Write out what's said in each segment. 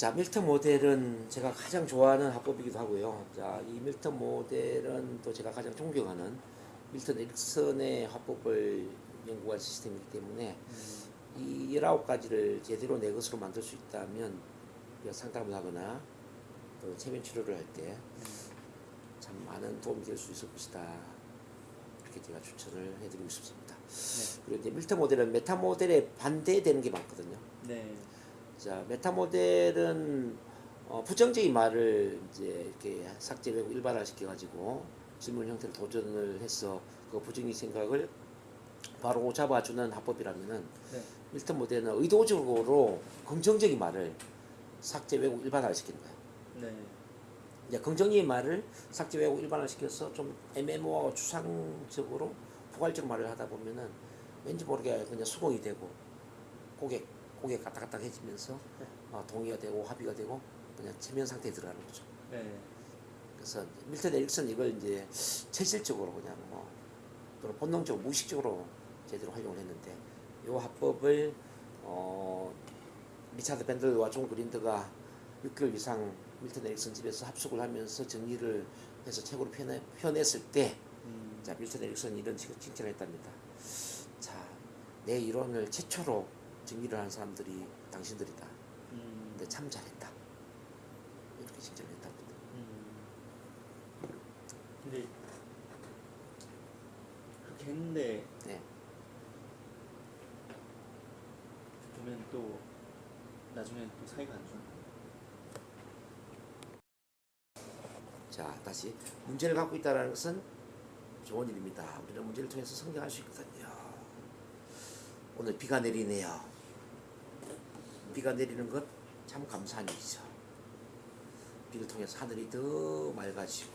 자, 밀턴 모델은 제가 가장 좋아하는 합법이기도 하고요. 자, 이 밀턴 모델은 또 제가 가장 존경하는 밀턴 에릭슨의 합법을 연구한 시스템이기 때문에 이 19가지를 제대로 내 것으로 만들 수 있다면 상담을 하거나 또 체면 치료를 할 때 참 많은 도움이 될 수 있을 것이다. 이렇게 제가 추천을 해드리고 싶습니다. 네. 그리고 이제 밀턴 모델은 메타 모델에 반대되는 게 많거든요. 네. 자, 메타 모델은 부정적인 말을 이제 이렇게 삭제되고 일반화 시켜가지고 질문 형태로 도전을 해서 그 부정적인 생각을 바로 잡아주는 합법이라면은 네. 밀턴 모델은 의도적으로 긍정적인 말을 삭제 왜곡 일반화 시키는 거예요. 네. 이제 긍정적인 말을 삭제 왜곡 일반화 시켜서 좀 애매모호하고 추상적으로 포괄적 말을 하다 보면은 왠지 모르게 그냥 수긍이 되고 고개 까딱까딱해지면서 동의가 되고 합의가 되고 그냥 체면 상태에 들어가는 거죠. 네. 그래서 밀턴 에릭슨 이걸 이제 체질적으로 그냥 또는 본능적으로 무의식적으로 제대로 활용을 했는데 이 합법을 리차드 밴들과 존 그린드가 6개월 이상 밀턴 에릭슨 집에서 합숙을 하면서 정리를 해서 책으로 표현했을 때 자, 밀턴 에릭슨이 이런 칭찬을 했답니다. 자, 내 이론을 최초로 정리를 한 사람들이 당신들이다. 근데 참 잘했다. 이렇게 칭찬을 했답니다. 근데 그렇게 했는데 네. 보면 또 나중에 또 사이가 안 좋아. 자, 다시 문제를 갖고 있다는 것은 좋은 일입니다. 우리는 문제를 통해서 성장할 수 있거든요. 오늘 비가 내리네요. 비가 내리는 것 참 감사한 일이죠. 비를 통해서 하늘이 더 맑아지고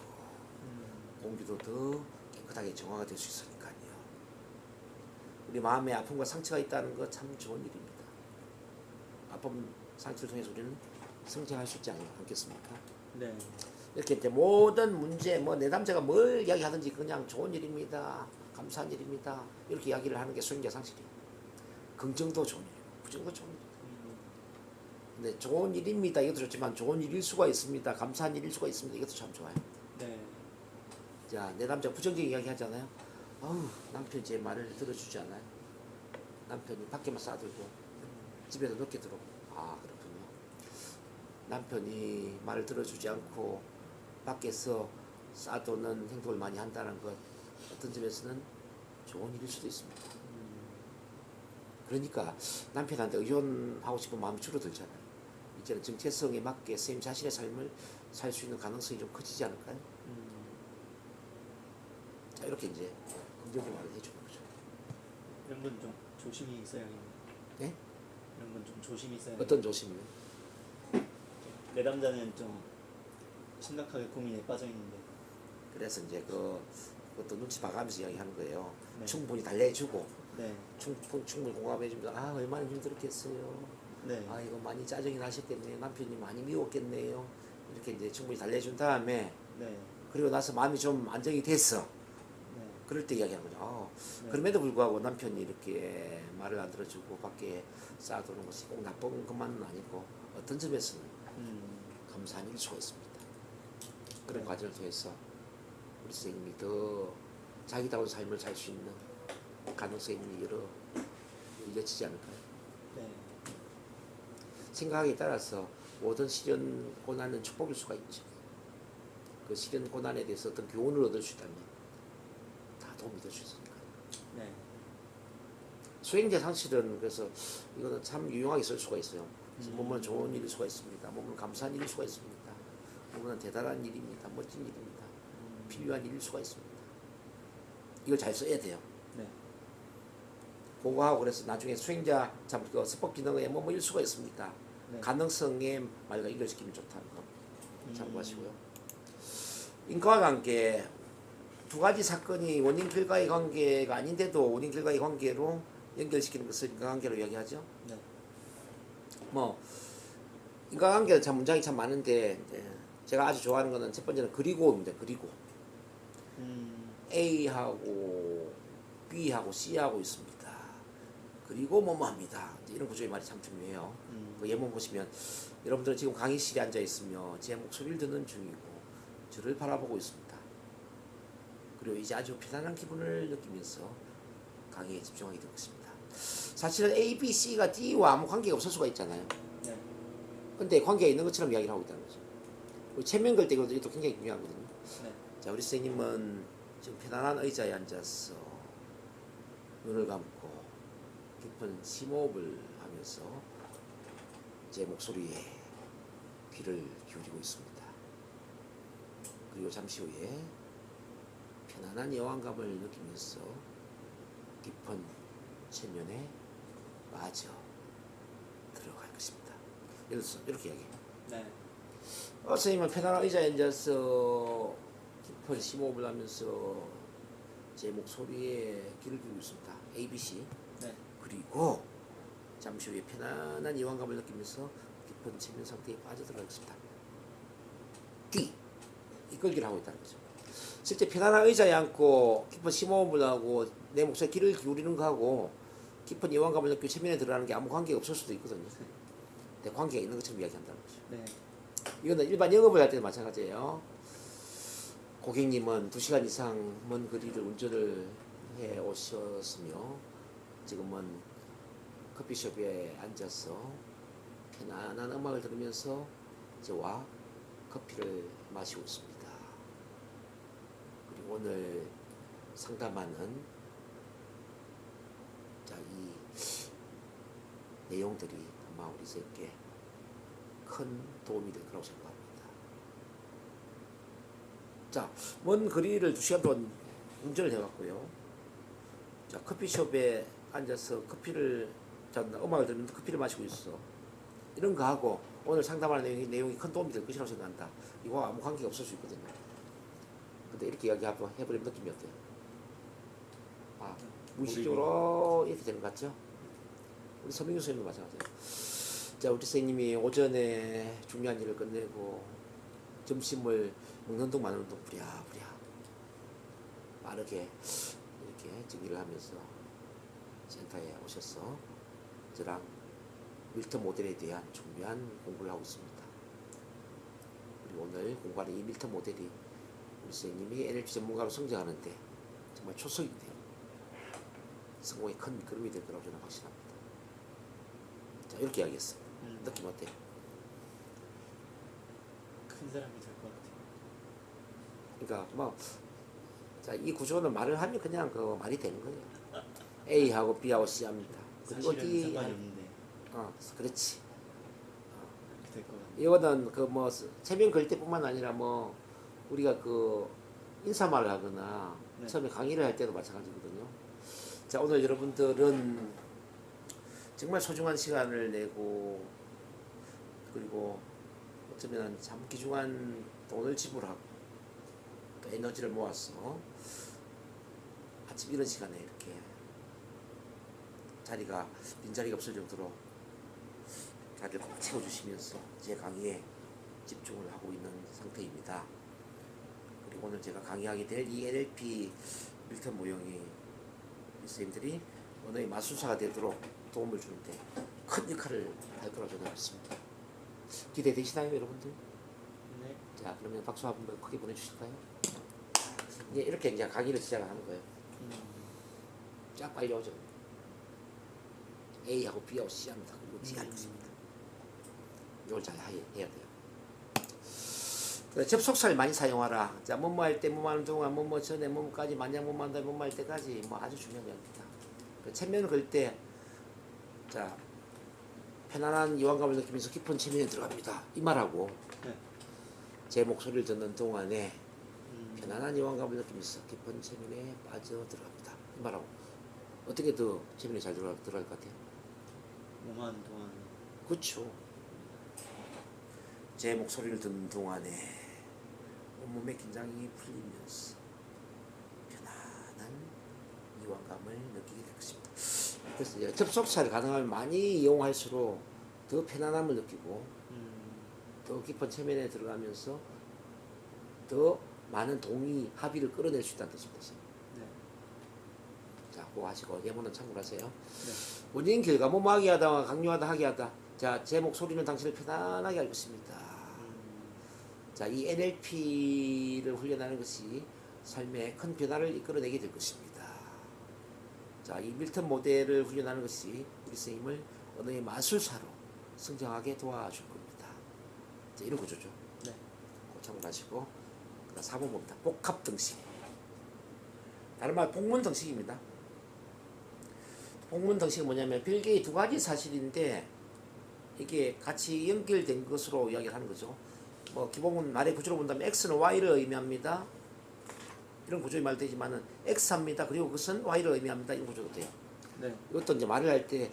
공기도 더 깨끗하게 정화가 될 수 있으니까요. 우리 마음에 아픔과 상처가 있다는 것 참 좋은 일입니다. 아픔, 상처를 통해서 우리는 성장할 수 있지 않겠습니까? 네. 이렇게 이제 모든 문제, 뭐 내담자가 뭘 이야기하든지 그냥 좋은 일입니다. 감사한 일입니다. 이렇게 이야기를 하는 게 수행자 상식이에요. 긍정도 좋은 일이고 부정도 좋은 일이에요. 근데 좋은 일입니다. 이것도 좋지만 좋은 일일 수가 있습니다. 감사한 일일 수가 있습니다. 이것도 참 좋아요. 네. 자, 내담자 부정적인 이야기 하잖아요. 어우, 남편이 제 말을 들어주지 않아요. 남편이 밖에만 싸들고 집에서 늦게 들어오고. 아, 그렇군요. 남편이 말을 들어주지 않고 밖에서 싸도는 행동을 많이 한다는 것 어떤 점에서는 좋은 일일 수도 있습니다. 그러니까 남편한테 의존하고 싶은 마음이 줄어들잖아요. 이제는 정체성에 맞게 선생님 자신의 삶을 살 수 있는 가능성이 좀 커지지 않을까요? 자, 이렇게 이제 긍정의 말을 해주는 거죠. 이런 건 좀 조심히 있어야겠네요. 네? 이런 건 좀 조심히 있어야. 어떤 조심이요? 내담자는 좀 심각하게 고민에 빠져 있는데. 그래서 이제 그것도 눈치 봐가면서 이야기하는 거예요. 네. 충분히 달래주고 네. 충분히 공감해주면서 아, 얼마나 힘들었겠어요. 네. 아, 이거 많이 짜증이 나셨겠네요. 남편이 많이 미웠겠네요. 이렇게 이제 충분히 달래준 다음에 네. 그리고 나서 마음이 좀 안정이 됐어. 네. 그럴 때 이야기하는 거죠. 네. 그럼에도 불구하고 남편이 이렇게 말을 안 들어주고 밖에 쌓아두는 것이 꼭 나쁜 것만은 아니고 어떤 점에서는 감사한 일 수가 있습니다. 그런 네. 과정을 통해서 우리 선생님이 더 자기다운 삶을 살 수 있는 가능성이 여러 열려지지 않을까요? 네. 생각에 따라서 모든 시련 고난은 축복일 수가 있죠. 그 시련 고난에 대해서 어떤 교훈을 얻을 수 있다면 다 도움이 될 수 있으니까. 네. 수행자 상실은 그래서 이거는 참 유용하게 쓸 수가 있어요. 몸은 좋은 일일 수가 있습니다. 몸은 감사한 일일 수가 있습니다. 몸은 대단한 일입니다. 멋진 일입니다. 필요한 일일 수가 있습니다. 이걸 잘 써야 돼요. 네. 그거하고 그래서 나중에 수행자 참 그 서법 기능의 뭐일 수가 있습니다. 네. 가능성의 말과 연결시키면 좋다는 거 참고하시고요. 인과와 관계 두 가지 사건이 원인 결과의 관계가 아닌데도 원인 결과의 관계로 연결시키는 것을 인과관계로 이야기하죠. 네. 뭐 인과관계는 참 문장이 참 많은데 제가 아주 좋아하는 거는 첫 번째는 그리고입니다. 그리고 A하고 B하고 C하고 있습니다. 그리고 뭐뭐합니다. 이런 구조의 말이 참 중요해요. 그 예문 보시면 여러분들은 지금 강의실에 앉아 있으며 제 목소리를 듣는 중이고 저를 바라보고 있습니다. 그리고 이제 아주 편안한 기분을 느끼면서 강의에 집중하게 될 것입니다. 사실은 A, B, C가 D와 아무 관계가 없을 수가 있잖아요. 네. 근데 관계가 있는 것처럼 이야기를 하고 있다는 거죠. 우리 체면 걸 때 이것도 굉장히 중요하거든요. 네. 자, 우리 선생님은 지금 편안한 의자에 앉아서 눈을 감고 깊은 심호흡을 하면서 제 목소리에 귀를 기울이고 있습니다. 그리고 잠시 후에 편안한 여왕감을 느끼면서 깊은 체면에 빠져 들어갈 것입니다. 이렇게 이야기해요. 네. 선생님은 편안한 의자에 앉아서 깊은 심호흡을 하면서 제 목소리에 귀를 기울이고 있습니다. A, B, C. 네. 그리고 잠시 후에 편안한 이완감을 느끼면서 깊은 체면 상태에 빠져들어가겠습니다. D. 이끌기를 하고 있다는 거죠. 실제 편안한 의자에 앉고 깊은 심호흡을 하고 내 목소리에 귀를 기울이는 거하고 깊은 이완감을 느끼고 체면에 들어가는 게 아무 관계가 없을 수도 있거든요. 근데 관계가 있는 것처럼 이야기한다는 거죠. 네. 이거는 일반 영업을 할 때도 마찬가지예요. 고객님은 2시간 이상 먼 거리를 운전을 해 오셨으며 지금은 커피숍에 앉아서 편안한 음악을 들으면서 저와 커피를 마시고 있습니다. 그리고 오늘 상담하는 이 내용들이 아마 우리 셋께 큰 도움이 될 거라고 생각합니다. 자, 먼 거리를 2시간 동안 운전을 해갔고요. 자, 커피숍에 앉아서 음악을 들으면서 커피를 마시고 있어. 이런 거 하고 오늘 상담하는 내용이 큰 도움이 될 것이라고 생각한다. 이거와 아무 관계가 없을 수 있거든요. 근데 이렇게 이야기 한번 해버리면 느낌이 어때요? 무의식적으로 이렇게 되는 것 같죠? 우리 서민규 선생님도 마찬가지예요. 자, 우리 선생님이 오전에 중요한 일을 끝내고 점심을 먹는 동 마는 동 부랴부랴 빠르게 이렇게 정리를 하면서 센터에 오셔서 저랑 밀턴 모델에 대한 중요한 공부를 하고 있습니다. 그리고 오늘 공부하는 이 밀턴 모델이 우리 선생님이 NLP 전문가로 성장하는데 정말 초석이 돼요. 성공의 큰 걸음이 될 거라고 저는 확신합니다. 자, 이렇게 이야기했어요. 느낌 어때요? 큰 사람이 될 것 같아요. 그러니까 자, 이 구조는 말을 하면 그냥 그 말이 되는 거예요. A하고 B하고 C합니다. 그리고 사실은 D 상관이 없는데 그렇지. 그렇게 될 것 같아요. 이거는 체면 걸 때뿐만 아니라 우리가 인사말을 하거나 네. 처음에 강의를 할 때도 마찬가지거든요. 자, 오늘 여러분들은 정말 소중한 시간을 내고 그리고 어쩌면 참 귀중한 돈을 지불하고 또 에너지를 모아서 아침 이런 시간에 이렇게 빈자리가 없을 정도로 자리를 꽉 채워주시면서 제 강의에 집중을 하고 있는 상태입니다. 그리고 오늘 제가 강의하게 될 이 NLP 밀턴 모형이 선생님들이 언어의 마술사가 되도록 도움을 주는데 큰 역할을 할 거라고 저는 믿습니다. 기대되시나요, 여러분들? 네. 자, 그러면 박수 한번 크게 보내주실까요? 이렇게 이제 강의를 시작을 하는 거예요. 쫙 빨리 오죠. A하고 B하고 C합니다. 그리고 D 할 것입니다. 이걸 잘 해야 돼요. 접속사를 많이 사용하라. 자, 뭐뭐 할 때, 뭐뭐 하는 동안, 뭐뭐 전에, 뭐뭐까지, 만약 뭐뭐 한다, 뭐뭐 할 때까지, 아주 중요한 겁니다. 체면을 걸 때, 자, 편안한 이완감을 느끼면서 깊은 체면에 들어갑니다. 이 말하고, 네. 제 목소리를 듣는 동안에 편안한 이완감을 느끼면서 깊은 체면에 빠져 들어갑니다. 이 말하고, 어떻게 더 체면에 잘 들어갈 것 같아요? 몸하는 동안. 그렇죠. 제 목소리를 듣는 동안에 온몸의 긴장이 풀리면서 편안한 이완감을 느끼게 될 것입니다. 그래서 이제 접속사를 가능하면 많이 이용할수록 더 편안함을 느끼고 더 깊은 체면에 들어가면서 더 많은 합의를 끌어낼 수 있다는 뜻입니다. 네. 자, 참고 하시고 예문은 참고하세요. 네. 원인 결과 뭐하게 하다 강요하다 하게 하다. 자, 제 목소리는 당신을 편안하게 할 것입니다. 자, 이 NLP를 훈련하는 것이 삶에 큰 변화를 이끌어내게 될 것입니다. 자, 이 밀턴 모델을 훈련하는 것이 우리 선생님을 언어의 마술사로 성장하게 도와줄 겁니다. 자, 이런 구조죠. 네. 참고하시고, 그다음 4번 봅니다. 복합 등식. 다른 말 복문 등식입니다. 복문 등식은 뭐냐면 별개의 두 가지 사실인데 이게 같이 연결된 것으로 이야기를 하는 거죠. 뭐 기본 말의 구조로 본다면 x는 y를 의미합니다. 이런 구조의 말 되지만은 x합니다. 그리고 그것은 y를 의미합니다. 이런 구조도 돼요. 네. 이것도 이제 말을 할 때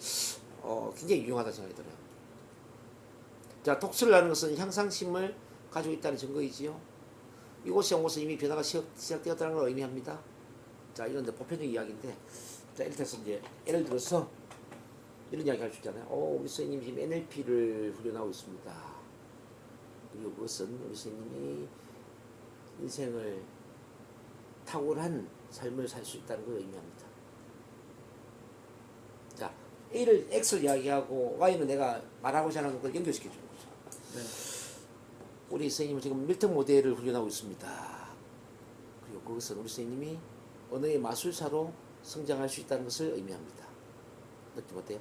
굉장히 유용하다 생각이 들어요. 자, 독서를 하는 것은 향상심을 가지고 있다는 증거이지요. 이곳에 온 것은 이미 변화가 시작되었다는 걸 의미합니다. 자, 이건 이제 보편적 이야기인데, 자, 이렇게 해서 이제 예를 들어서 이런 이야기 할 수 있잖아요. 우리 선생님이 지금 NLP를 훈련하고 있습니다. 그리고 그것은 우리 선생님이 인생을 탁월한 삶을 살 수 있다는 걸 의미합니다. 자, A를 X를 이야기하고 Y는 내가 말하고자 하는 걸 연결시켜 주는 거죠. 네. 우리 선생님은 지금 밀턴 모델을 훈련하고 있습니다. 그리고 그것은 우리 선생님이 언어의 마술사로 성장할 수 있다는 것을 의미합니다. 느낌 어때요?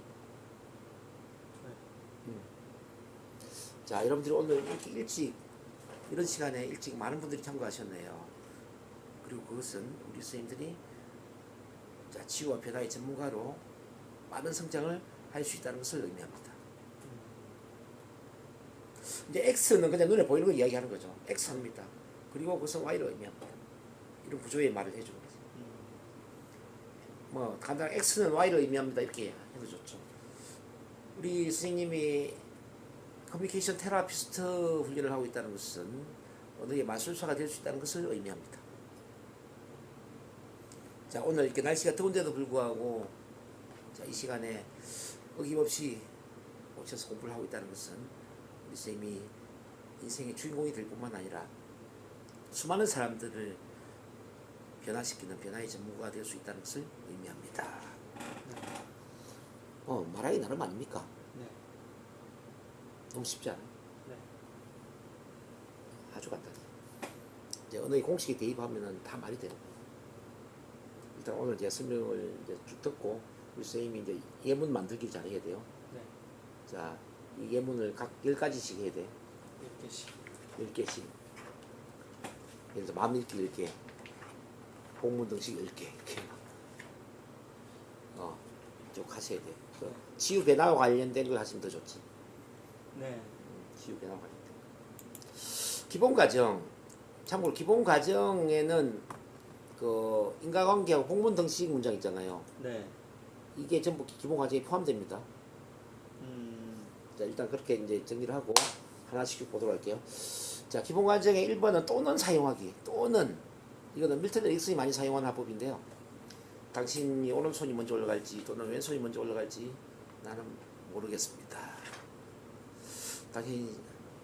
네. 자, 여러분들이 오늘 이렇게 일찍 이런 시간에 일찍 많은 분들이 참가하셨네요. 그리고 그것은 우리 선생님들이 자, 치유와 변화의 전문가로 많은 성장을 할 수 있다는 것을 의미합니다. 이제 X는 그냥 눈에 보이는 걸 이야기하는 거죠. X합니다. 그리고 그것은 Y를 의미합니다. 이런 구조의 말을 해주는 거죠. 뭐 간단하게 X는 Y를 의미합니다. 이렇게 해도 좋죠. 우리 선생님이 커뮤니케이션 테라피스트 훈련을 하고 있다는 것은 언어의 마술사가 될 수 있다는 것을 의미합니다. 자, 오늘 이렇게 날씨가 더운데도 불구하고 자, 이 시간에 어김없이 오셔서 공부를 하고 있다는 것은 우리 선생님이 인생의 주인공이 될 뿐만 아니라 수많은 사람들을 변화시키는 변화의 전문가가 될 수 있다는 것을 의미합니다. 말하기 나름 아닙니까? 네. 너무 쉽지 않아요? 네. 아주 간단해. 이제 언어의 공식에 대입하면은 다 말이 돼요. 일단 오늘 제가 설명을 이제 쭉 듣고 우리 선생님이 이제 예문 만들기를 잘해야 돼요. 네. 자, 이 예문을 각 10가지씩 해야 돼. 10개씩. 10개씩. 그래서 마음 읽기 10개. 복문 등식 10개. 이렇게. 쭉 하셔야 돼. 치유 변화와 관련된 걸 하시면 더 좋지. 네. 치유 변화와 관련된 거. 기본 과정. 참고로 기본 과정에는 그 인과관계하고 복문 등식 문장 있잖아요. 네. 이게 전부 기본 과정에 포함됩니다. 음. 자, 일단 그렇게 이제 정리를 하고 하나씩 보도록 할게요. 자, 기본 과정의 1번은 또는 사용하기. 또는 이거는 밀턴 에릭슨이 많이 사용하는 화법인데요. 당신이 오른손이 먼저 올라갈지 또는 왼손이 먼저 올라갈지 나는 모르겠습니다. 당신,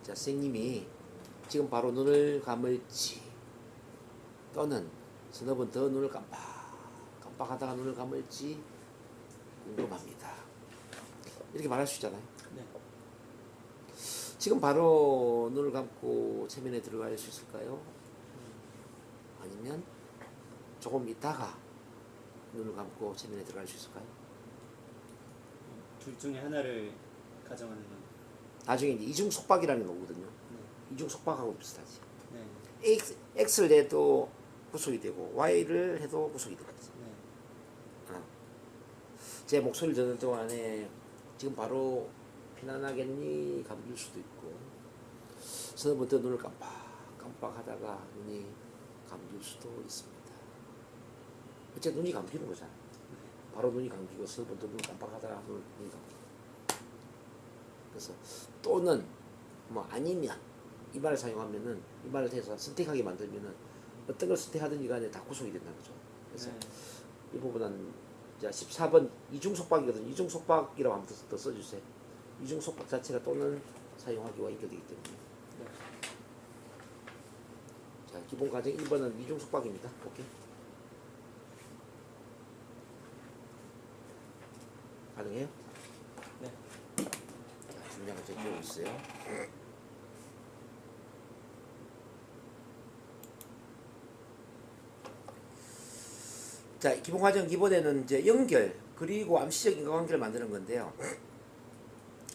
자, 선생님이 지금 바로 눈을 감을지 또는 서너 번 더 눈을 깜빡하다가 눈을 감을지 궁금합니다. 이렇게 말할 수 있잖아요. 네. 지금 바로 눈을 감고 체면에 들어갈 수 있을까요? 아니면 조금 있다가 눈을 감고 체면에 들어갈 수 있을까요? 둘 중에 하나를 가정하는 건. 나중에 이제 이중 속박이라는 게 오거든요. 네. 이중 속박하고 비슷하지. 네. X를 해도 구속이 되고 Y를 해도 구속이 되거든요. 네. 제 목소리를 듣는 동안에 지금 바로 편안하겠니? 감길 수도 있고 서너 번 더 눈을 깜빡하다가 눈이 감길 수도 있습니다. 어째 눈이 감기는 거잖아. 바로 눈이 감기고 서너 번 더 눈 깜빡하다가 눈이 감기고. 그래서 또는 뭐 아니면 이 말을 사용하면은 이 말을 해서 선택하게 만들면은 어떤 걸 선택하든지 간에 다 구속이 된다는 거죠. 그래서 네. 이 부분은 자 14번 이중 속박이거든요. 이중 속박이라고 한번 더 써주세요. 이중 속박 자체가 또는 사용하기와 연결되기 때문에. 네. 자, 기본 과정 1번은 이중 속박입니다. 오케이. 가능해요? 네. 자, 중량을 좀 끼우고 있어요. 자, 기본 과정 기본에는 이제 연결 그리고 암시적 인과관계를 만드는 건데요.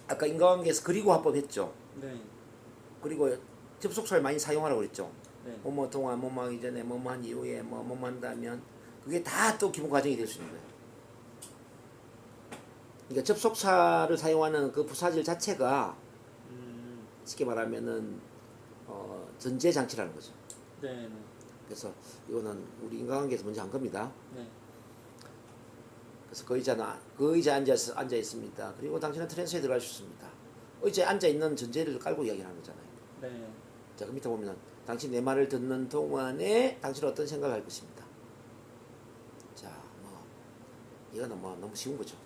아까 인과관계에서 그리고 합법했죠. 네. 그리고 접속사를 많이 사용하라고 그랬죠. 네. 뭐뭐 동안, 뭐뭐 하기 전에, 뭐뭐 한 이후에, 뭐뭐 한다면 그게 다 또 기본 과정이 될 수 있는 거예요. 그러니까 접속사를 사용하는 그 부사질 자체가 쉽게 말하면은 전제 장치라는 거죠. 네. 네. 그래서 이거는 우리 인과관계에서 먼저 한 겁니다. 네. 그래서 그 의자에 앉아 있습니다. 그리고 당신은 트랜스에 들어갈 수 있습니다. 의자에 앉아 있는 전제를 깔고 이야기하는 거잖아요. 네. 자, 그 밑에 보면은 당신 내 말을 듣는 동안에 당신은 어떤 생각을 할 것입니다. 자, 뭐 이거는 뭐 너무 쉬운 거죠.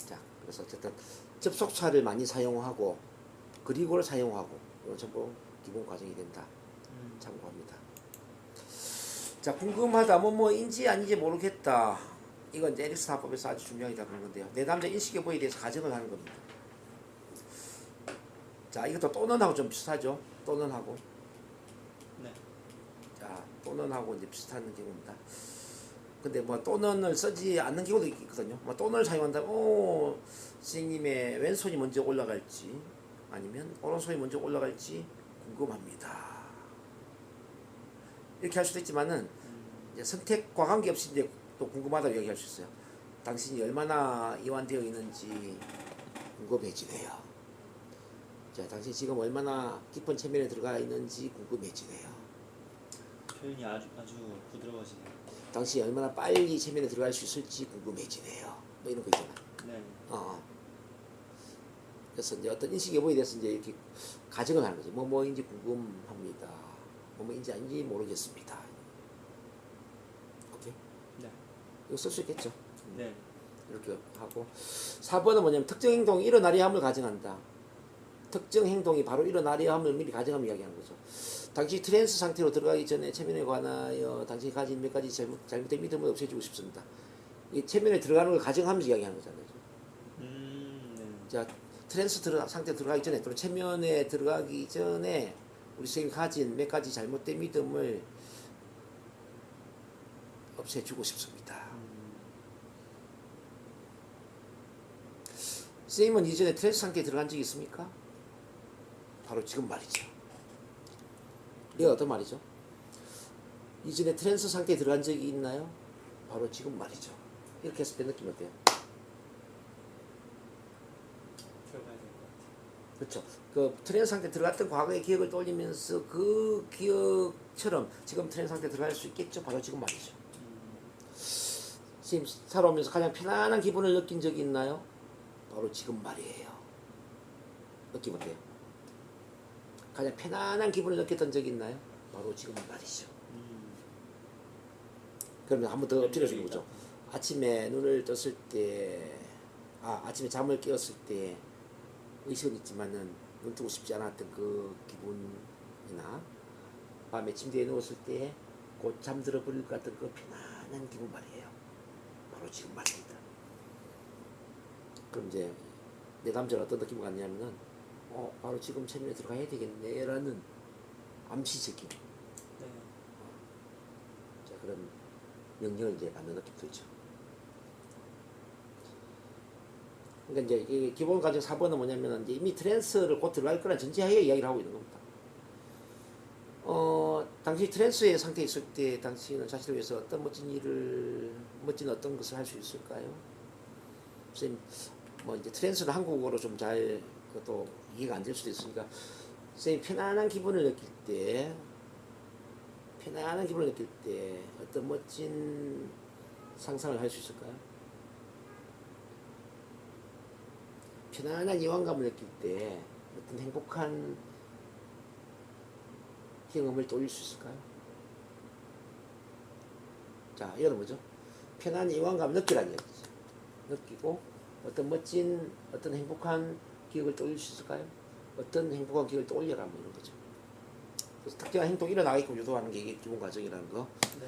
자, 그래서 어쨌든 접속사를 많이 사용하고 그리고를 사용하고 이건 전부 기본 과정이 된다. 참고합니다. 자, 궁금하다. 뭐인지 아닌지 모르겠다. 이건 이제 에릭슨 화법에서 아주 중요하다 그런 건데요. 내담자 인식여부에 대해서 가정을 하는 겁니다. 자, 이것도 또는 하고 좀 비슷하죠. 또는 하고. 네. 자, 또는 하고 이제 비슷한 경우입니다. 근데 뭐 또는을 쓰지 않는 경우도 있거든요. 뭐 또는을 사용한다면 선생님의 왼손이 먼저 올라갈지 아니면 오른손이 먼저 올라갈지 궁금합니다. 이렇게 할 수도 있지만은 이제 선택과 관계없이 이제 또 궁금하다고 얘기할 수 있어요. 당신이 얼마나 이완되어 있는지 궁금해지네요. 자, 당신이 지금 얼마나 깊은 체면에 들어가 있는지 궁금해지네요. 표현이 아주 부드러워지네요. 당신이 얼마나 빨리 체면에 들어갈 수 있을지 궁금해지네요. 뭐 이런 거 있잖아요. 네. 그래서 이제 어떤 인식 여부에 대해서 이제 이렇게 가정을 하는 거죠. 뭐인지 궁금합니다. 뭐인지 아닌지 모르겠습니다. 오케이? 네. 이거 쓸 수 있겠죠? 네. 이렇게 하고 4번은 뭐냐면 특정 행동이 일어나려 함을 가정한다. 특정 행동이 바로 일어나려 함을 미리 가정하면 이야기하는 거죠. 당시 트랜스 상태로 들어가기 전에 체면에 관하여 당신이 가진 몇 가지 잘못된 믿음을 없애주고 싶습니다. 이 체면에 들어가는 걸 가정하면서 이야기하는 거잖아요. 네. 자, 트랜스 상태로 들어가기 전에 또는 체면에 들어가기 전에 우리 선생님이 가진 몇 가지 잘못된 믿음을 없애주고 싶습니다. 선생님은 이전에 트랜스 상태에 들어간 적이 있습니까? 바로 지금 말이죠. 이게 어떤 말이죠? 이전에 트랜스 상태에 들어간 적이 있나요? 바로 지금 말이죠. 이렇게 했을 때 느낌 어때요? 들어가야 될 것 같아요. 그렇죠. 그 트랜스 상태에 들어갔던 과거의 기억을 떠올리면서 그 기억처럼 지금 트랜스 상태에 들어갈 수 있겠죠? 바로 지금 말이죠. 지금 살아오면서 가장 편안한 기분을 느낀 적이 있나요? 바로 지금 말이에요. 느낌 어때요? 가장 편안한 기분을 느꼈던 적이 있나요? 바로 지금 말이죠. 그러면 한 번 더 엎드려주는 거죠. 아침에 눈을 떴을 때, 아침에 잠을 깨었을 때 의식은 있지만은 눈 뜨고 싶지 않았던 그 기분이나 밤에 침대에 누웠을 때 곧 잠들어 버릴 것 같은 그 편안한 기분 말이에요. 바로 지금 말입니다. 그럼 이제 내 남자가 어떤 느낌을 갖냐면은 바로 지금 체면에 들어가야 되겠네라는 암시적인 네. 자, 그런 명령을 이제 받는 느낌 들죠. 그러니까 이제 이 기본 과정 4번은 뭐냐면은 이제 이미 트랜스를 곧 들어갈 거란 전제하에 이야기를 하고 있는 겁니다. 당시 트랜스의 상태에 있을 때 당신은 자신을 위해서 어떤 멋진 어떤 것을 할 수 있을까요? 선생님, 뭐 이제 트랜스는 한국어로 좀 잘 그것도 이해가 안 될 수도 있으니까 선생님 편안한 기분을 느낄 때 어떤 멋진 상상을 할 수 있을까요? 편안한 이완감을 느낄 때 어떤 행복한 경험을 떠올릴 수 있을까요? 자, 이거는 뭐죠? 편안한 이완감을 느끼라는 얘기죠. 느끼고 어떤 멋진 어떤 행복한 기억을 떠올릴 수 있을까요? 어떤 행복한 기억을 떠올려라 뭐 이런 거죠. 그래서 특정한 행동이 일어나게끔 유도하는 게 이게 기본 과정이라는 거. 네.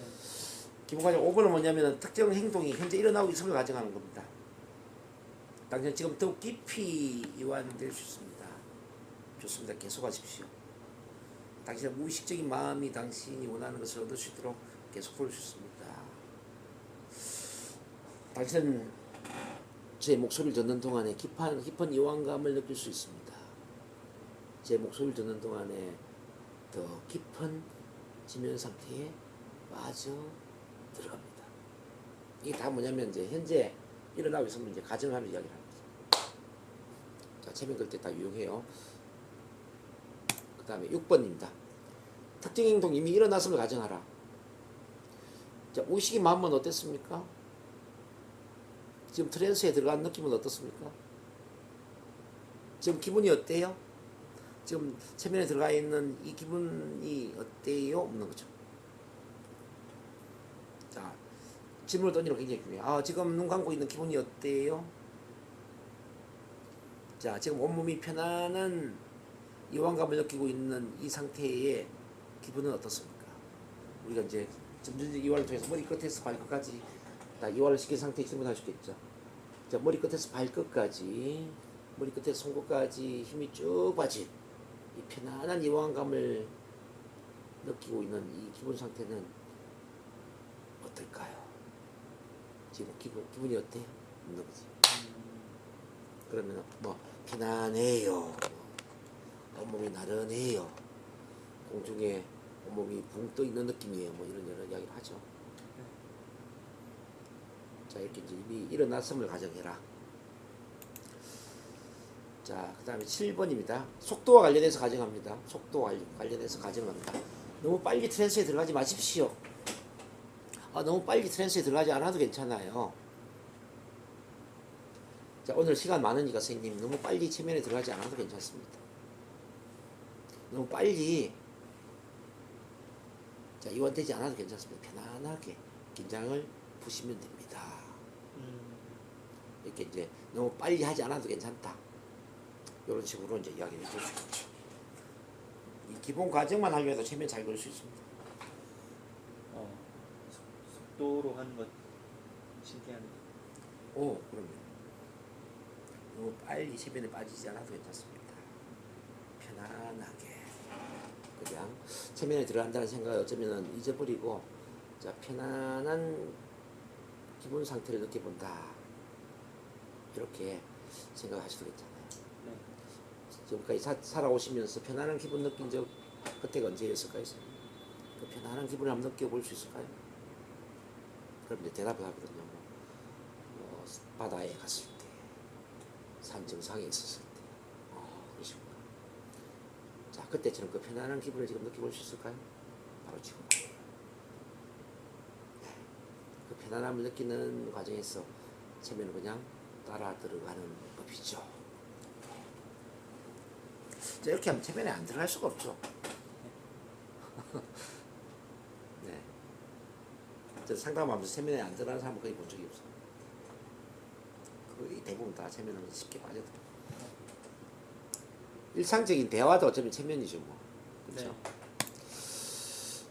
기본 과정 5번은 뭐냐면은 특정 행동이 현재 일어나고 있음을 가정하는 겁니다. 당신은 지금 더욱 깊이 이완될 수 있습니다. 좋습니다. 계속하십시오. 당신의 무의식적인 마음이 당신이 원하는 것을 얻을 수 있도록 계속 볼 수 있습니다. 당신은 제 목소리를 듣는 동안에 깊은 이완감을 느낄 수 있습니다. 제 목소리를 듣는 동안에 더 깊은 지면 상태에 빠져 들어갑니다. 이게 다 뭐냐면 이제 현재 일어나고 있으면 이제 가정하는 이야기를 합니다. 자, 체면 걸 때 다 유용해요. 그 다음에 6번입니다. 특정 행동 이미 일어났음을 가정하라. 자, 무의식의 마음은 어땠습니까? 지금 트랜스에 들어간 느낌은 어떻습니까? 지금 기분이 어때요? 지금 체면에 들어가 있는 이 기분이 어때요? 없는 거죠. 자, 질문을 던지는 거 굉장히 중요해요. 아, 지금 눈 감고 있는 기분이 어때요? 자, 지금 온몸이 편안한 이완감을 느끼고 있는 이 상태의 기분은 어떻습니까? 우리가 이제 점진적 이완을 통해서 머리 끝에서 발끝까지 다 이완을 시킨 상태에 질문할 수 있겠죠. 자, 머리 끝에서 발끝까지, 머리 끝에서 손끝까지 힘이 쭉 빠진 이 편안한 이완감을 느끼고 있는 이 기분 상태는 어떨까요? 지금 기분이 어때요? 없는 거지. 그러면 뭐 편안해요, 온몸이 나른해요, 공중에 온몸이 붕 떠 있는 느낌이에요, 뭐 이런 여러 이야기를 하죠. 자, 이렇게 이제 이미 일어났음을 가정해라. 자, 그 다음에 7번입니다. 속도와 관련해서 가정합니다. 속도와 관련해서 가정합니다. 너무 빨리 트랜스에 들어가지 마십시오. 너무 빨리 트랜스에 들어가지 않아도 괜찮아요. 자, 오늘 시간 많으니까 선생님 너무 빨리 체면에 들어가지 않아도 괜찮습니다. 너무 빨리 자, 이완되지 않아도 괜찮습니다. 편안하게 긴장을 푸시면 됩니다. 이렇게 이제 너무 빨리 하지 않아도 괜찮다. 이런 식으로 이제 이야기를 해줄 수 있죠. 이 기본 과정만 하려고 해도 체면 잘 그릴 수 있습니다. 속도로 하는 것 신기하네요. 그럼요. 너무 빨리 체면에 빠지지 않아도 괜찮습니다. 편안하게 그냥 체면에 들어간다는 생각을 어쩌면 잊어버리고, 자, 편안한 기분 상태를 느껴본다, 이렇게 생각하셔도 괜찮아요. 네. 지금까지 살아오시면서 편안한 기분 느낀 적 그때가 언제였을까요? 그 편안한 기분을 한번 느껴볼 수 있을까요? 그럼 이제 대답을 하거든요. 바다에 갔을 때, 산 정상에 있었을 때, 그러시구나. 자, 그때처럼 그 편안한 기분을 지금 느껴볼 수 있을까요? 바로 지금. 그 편안함을 느끼는 과정에서 체면은 그냥 따라 들어가는 법이죠. 자, 이렇게 하면 체면에 안 들어갈 수가 없죠. 네. 저 상담하면서 체면에 안 들어가는 사람은 거의 본 적이 없어요. 거의 대부분 다 체면은 쉽게 빠져들어요. 일상적인 대화도 어쩌면 체면이죠, 뭐. 그렇죠? 네.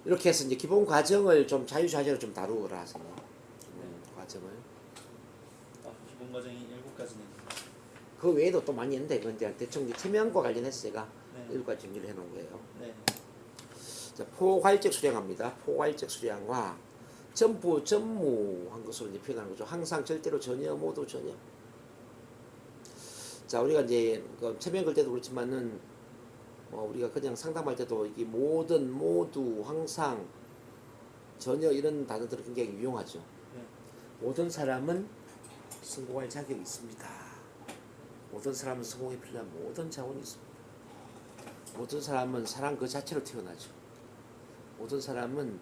이렇게 해서 이제 기본 과정을 좀 자유자재로 좀 다루어라 하세요. 과정을. 기본 과정이 7가지네요. 그 외에도 또 많이 있는데, 그건 이제 대충 체면과 관련해서 제가 7가지 정리를 해놓은 거예요. 네. 자, 포괄적 수량합니다. 포괄적 수량과 전부 전무한 것으로 이제 표현하는 거죠. 항상, 절대로, 전혀, 모두, 전혀. 자, 우리가 이제 체면 걸 때도 그렇지만은 우리가 그냥 상담할 때도 이게 모든, 모두, 항상, 전혀 이런 단어들은 굉장히 유용하죠. 네. 모든 사람은 성공할 자격이 있습니다. 모든 사람은 성공에 필요한 모든 자원이 있습니다. 모든 사람은 사랑 그 자체로 태어나죠. 모든 사람은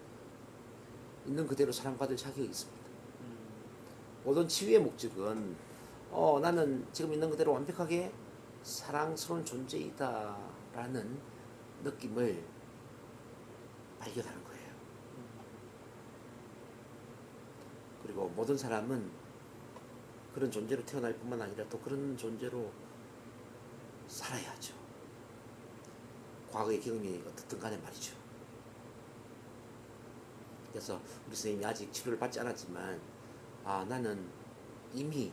있는 그대로 사랑받을 자격이 있습니다. 모든 치유의 목적은 나는 지금 있는 그대로 완벽하게 사랑스러운 존재이다 라는 느낌을 발견하는 거예요. 그리고 모든 사람은 그런 존재로 태어날 뿐만 아니라 또 그런 존재로 살아야죠. 과거의 경험이 어떻든 간에 말이죠. 그래서 우리 선생님이 아직 치료를 받지 않았지만 나는 이미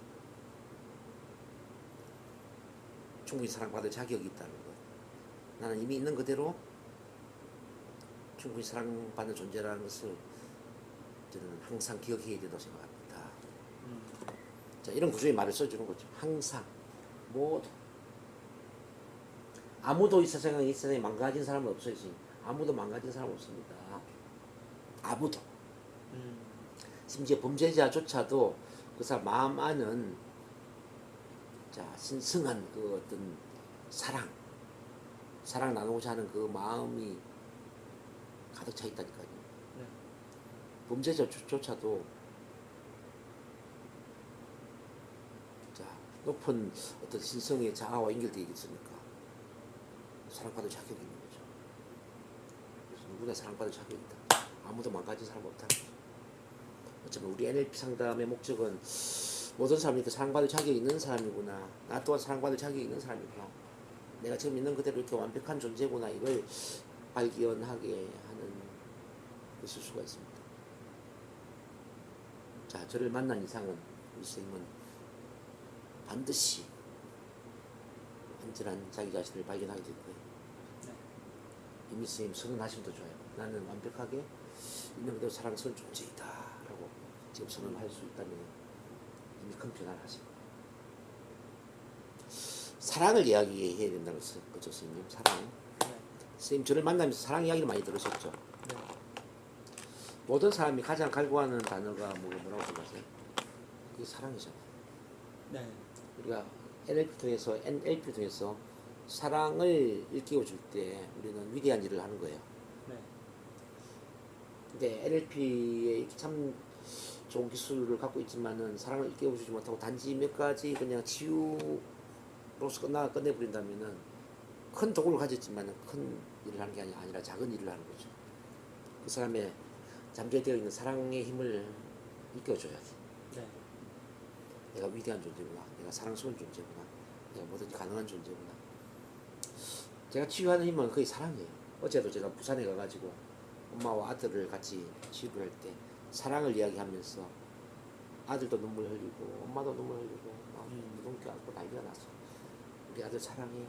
충분히 사랑받을 자격이 있다는 것. 나는 이미 있는 그대로 충분히 사랑받는 존재라는 것을 저는 항상 기억해야 된다고 생각합니다. 자, 이런 구조의 말을 써주는 거죠. 항상, 모두. 아무도 이 세상에 망가진 사람은 없어요. 아무도 망가진 사람 없습니다. 아무도. 심지어 범죄자조차도 그 사람 마음 안은 자, 신성한 그 어떤 사랑 나누고자 하는 그 마음이 가득 차 있다니까요. 네. 범죄자조차도 자, 높은 어떤 신성의 자아와 연결되어 있으니까 사랑받을 자격이 있는 거죠. 그래서 누구나 사랑받을 자격이 있다. 아무도 망가진 사람 없다는 거죠. 어쩌면 우리 NLP 상담의 목적은 모든 사람이 이렇게 사랑받을 자격이 있는 사람이구나. 나 또한 사랑받을 자격이 있는 사람이구나. 내가 지금 있는 그대로 이렇게 완벽한 존재구나. 이걸 발견하게 하는 것일 수가 있습니다. 자, 저를 만난 이상은 우리 선생님은 반드시 완전한 자기 자신을 발견하게 될 거예요. 이미 선생님 선언하시면 더 좋아요. 나는 완벽하게 있는 그대로 사랑스러운 존재이다 라고 지금 선언할 수 있다면 이미 큰 변화를 하실 거예요. 사랑을 이야기해야 된다는 거죠, 선생님. 사랑. 네. 선생님 저를 만나면서 사랑 이야기를 많이 들으셨죠? 네. 모든 사람이 가장 갈구하는 단어가 뭐라고 생각하세요? 그게 사랑이잖아요. 네. 우리가 NLP 통해서 사랑을 일깨워 줄 때 우리는 위대한 일을 하는 거예요. 네. 근데 NLP에 참 좋은 기술을 갖고 있지만은 사랑을 일깨워 주지 못하고 단지 몇 가지 그냥 치유로서 끝내버린다면은 큰 도구를 가졌지만은 큰 일을 하는 게 아니라 작은 일을 하는 거죠. 그 사람의 잠재되어 있는 사랑의 힘을 일깨워줘야지. 네. 내가 위대한 존재구나. 내가 사랑스러운 존재구나. 내가 뭐든지 가능한 존재구나. 제가 치유하는 힘은 거의 사랑이에요. 어제도 제가 부산에 가가지고 엄마와 아들을 같이 치유를 할 때 사랑을 이야기하면서 아들도 눈물 흘리고 엄마도 눈물 흘리고 막 무덤께 안고 난리가 났어. 우리 아들 사랑해.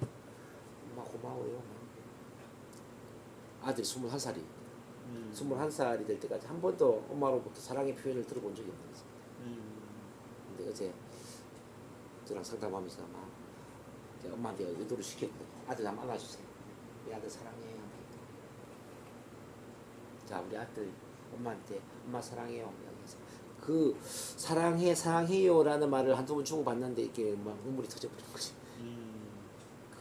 엄마 고마워요. 아들이 21살이 21살이 될 때까지 한 번도 엄마로부터 사랑의 표현을 들어본 적이 없는 거죠. 근데 어제 저랑 상담하면서 막 엄마한테 의도를 시켰거든요. 아들 한번 안아주세요. 우리 아들 사랑해요. 자, 우리 아들 엄마한테 엄마 사랑해요. 그 사랑해요라는 말을 한두 번 주고받는데 이게 막 눈물이 터져버린 거지.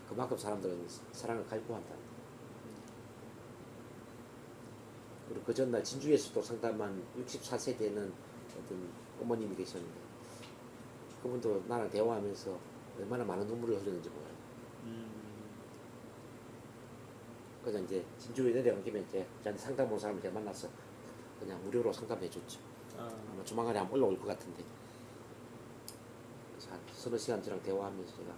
그만큼 사람들은 사랑을 갈구한다. 그리고 그 전날 진주에서도 상담한 64세 되는 어떤 어머님이 계셨는데 그분도 나랑 대화하면서 얼마나 많은 눈물을 흘렸는지 몰라요. 그래서 이제 진주에 내려간 김에 이제 저한테 상담 온 사람을 제가 만나서 그냥 무료로 상담해 줬죠. 아마 조만간에 한번 올라올 것 같은데. 그래서 한 서너 시간 저랑 대화하면서 제가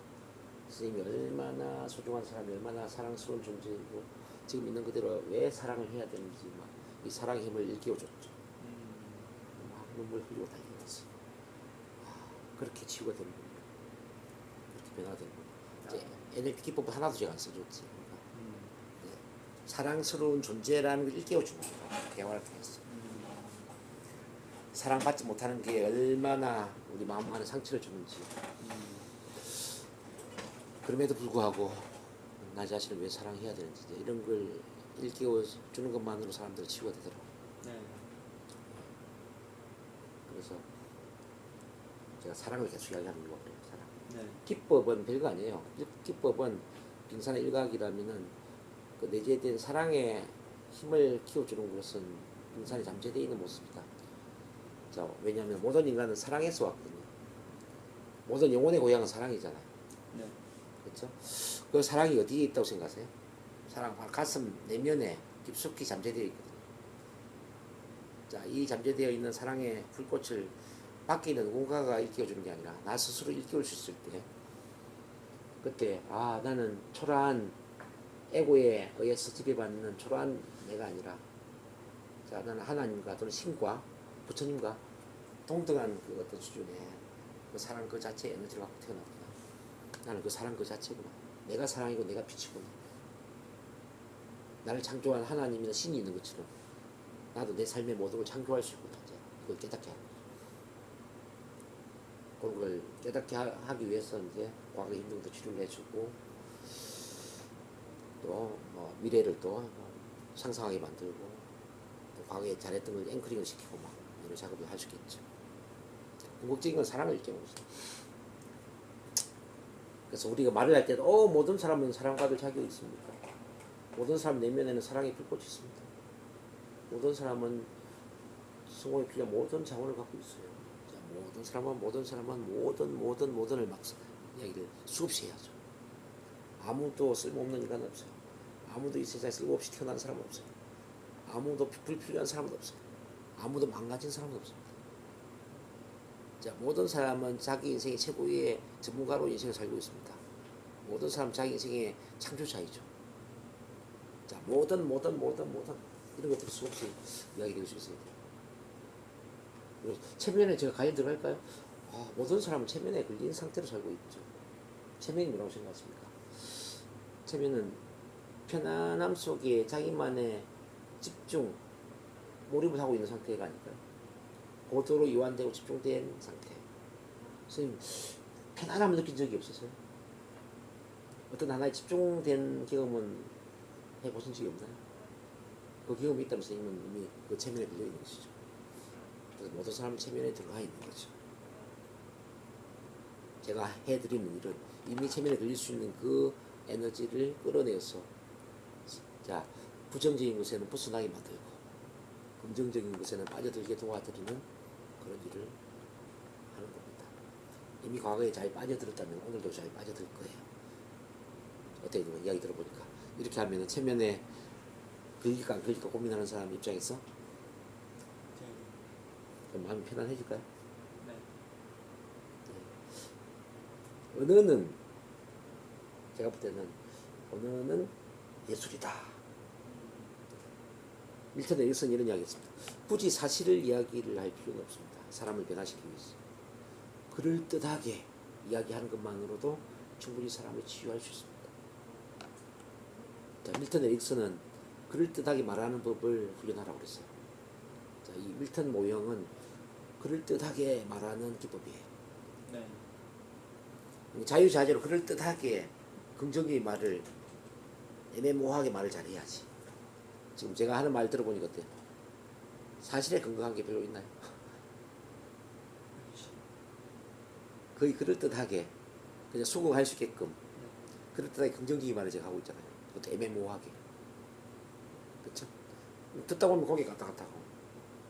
선생님이 얼마나 소중한 사람이 얼마나 사랑스러운 존재이고 지금 있는 그대로 왜 사랑을 해야 되는지 막 이 사랑의 힘을 일깨워줬죠. 막 눈물 흘리고 달려갔어. 그렇게 치유가 되는 겁니다. 그렇게 변화가 되는 겁니다. 이제 NLP 기법 하나도 제가 안 써줬지. 그러니까 사랑스러운 존재라는 걸 일깨워주는 거예요. 대화를 통해서. 사랑받지 못하는 게 얼마나 우리 마음 안에 상처를 주는지. 그럼에도 불구하고 나 자신을 왜 사랑해야 되는지 이런 걸 일깨워주는 것만으로 사람들은 치유가 되더라고요. 네. 그래서 제가 사랑을 계속 이야기하는 이유가 그래요. 사랑. 네. 기법은 별거 아니에요. 기법은 빙산의 일각이라면은 그 내재된 사랑의 힘을 키워주는 것은 빙산에 잠재되어 있는 모습이다. 자, 왜냐하면 모든 인간은 사랑에서 왔거든요. 모든 영혼의 고향은 사랑이잖아요. 네. 그렇죠? 그 사랑이 어디에 있다고 생각하세요? 사랑 가슴 내면에 깊숙이 잠재되어 있거든요. 자, 이 잠재되어 있는 사랑의 불꽃을 밖에 있는 누군가가 일깨워주는 게 아니라 나 스스로 일깨울 수 있을 때 그때 나는 초라한 에고에 의해서 지배받는 초라한 내가 아니라 자, 나는 하나님과 또는 신과 부처님과 동등한 그 어떤 수준의 그 사랑 그 자체의 에너지를 갖고 태어났구나. 나는 그 사랑 그 자체구나. 내가 사랑이고 내가 빛이구나. 나를 창조한 하나님이나 신이 있는 것처럼 나도 내 삶의 모든 걸 창조할 수 있구나. 이제 그걸 깨닫게 하는 거죠. 그런 걸 깨닫게 하기 위해서 이제 과거의 힘들도 치료를 해주고 또 뭐 미래를 또 상상하게 만들고 또 과거에 잘했던 걸 앵커링을 시키고 막 이런 작업을 할 수 있겠죠. 궁극적인 건 사랑을 일깨우는 거죠. 그래서 우리가 말을 할 때도 모든 사람은 사랑받을 자격이 있습니까? 모든 사람 내면에는 사랑의 불꽃이 있습니다. 모든 사람은 성공에 필요한 모든 자원을 갖고 있어요. 자, 모든 사람은 모든을 막 이야기를 수없이 해야죠. 아무도 쓸모없는 인간은 없어요. 아무도 이 세상에 쓸모없이 태어난 사람은 없어요. 아무도 불필요한 사람은 없어요. 아무도 망가진 사람은 없습니다. 자, 모든 사람은 자기 인생의 최고의 전문가로 인생을 살고 있습니다. 모든 사람 자기 인생의 창조자이죠. 자, 모든 이런 것들이 수없이 이야기될 수 있어야 돼요. 체면에 제가 과연 들어갈까요? 모든 사람은 체면에 걸린 상태로 살고 있죠. 체면이 뭐라고 생각하십니까? 체면은 편안함 속에 자기만의 집중, 몰입을 하고 있는 상태가 아닐까요? 고도로 이완되고 집중된 상태. 선생님, 편안함을 느낀 적이 없으세요? 어떤 하나에 집중된 경험은 해보신 적이 없나요? 그 경험이 있다면 선생님은 이미 그 체면에 걸려 있는 것이죠. 그래서 모든 사람은 체면에 들어가 있는 거죠. 제가 해드리는 일은 이미 체면에 걸릴 수 있는 그 에너지를 끌어내서 자, 부정적인 것에는 벗어나게 만들고 긍정적인 것에는 빠져들게 도와드리는 그런 일을 하는 겁니다. 이미 과거에 잘 빠져들었다면 오늘도 잘 빠져들 거예요. 어떻게 이야기 들어보니까 이렇게 하면 체면에 걸릴까 안 걸릴까 고민하는 사람 입장에서 그럼 마음이 편안해질까요? 네. 언어는 제가 볼 때는 언어는 예술이다. 밀턴 에릭슨이 이런 이야기했습니다. 굳이 사실을 이야기를 할 필요는 없습니다. 사람을 변화시키기 위해서. 그럴듯하게 이야기하는 것만으로도 충분히 사람을 치유할 수 있습니다. 자, 밀턴 에릭슨은 그럴듯하게 말하는 법을 훈련하라고 그랬어요. 자, 이 밀턴 모형은 그럴듯하게 말하는 기법이에요. 네. 자유자재로 그럴듯하게 긍정적인 말을 애매모호하게 말을 잘해야지. 지금 제가 하는 말 들어보니까 어때요? 사실에 근거한 게 별로 있나요? 거의 그럴듯하게 그냥 수긍할 수 있게끔 그럴듯하게 긍정적인 말을 제가 하고 있잖아요. 그것도 애매모호하게. 그렇죠? 듣다 보면 고개 갔다 갔다 하고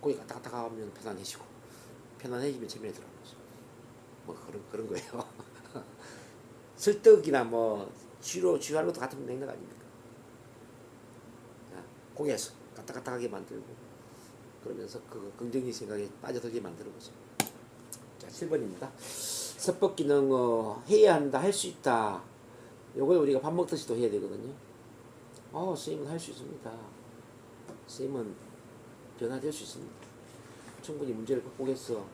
고개 갔다 갔다 하면 편안해지고 편안해지면 체면에 들어가는 거죠. 뭐 그런 거예요. 설득이나 뭐 치유하는 것도 같은 맥락 아닙니까? 고개에서 갔다 갔다 하게 만들고 그러면서 그 긍정적인 생각에 빠져들게 만드는 거죠. 자, 7번입니다. 섭법 기능 해야 한다, 할 수 있다. 요걸 우리가 밥 먹듯이도 해야 되거든요. 선생님은 할 수 있습니다. 선생님은 변화될 수 있습니다. 충분히 문제를 극복해서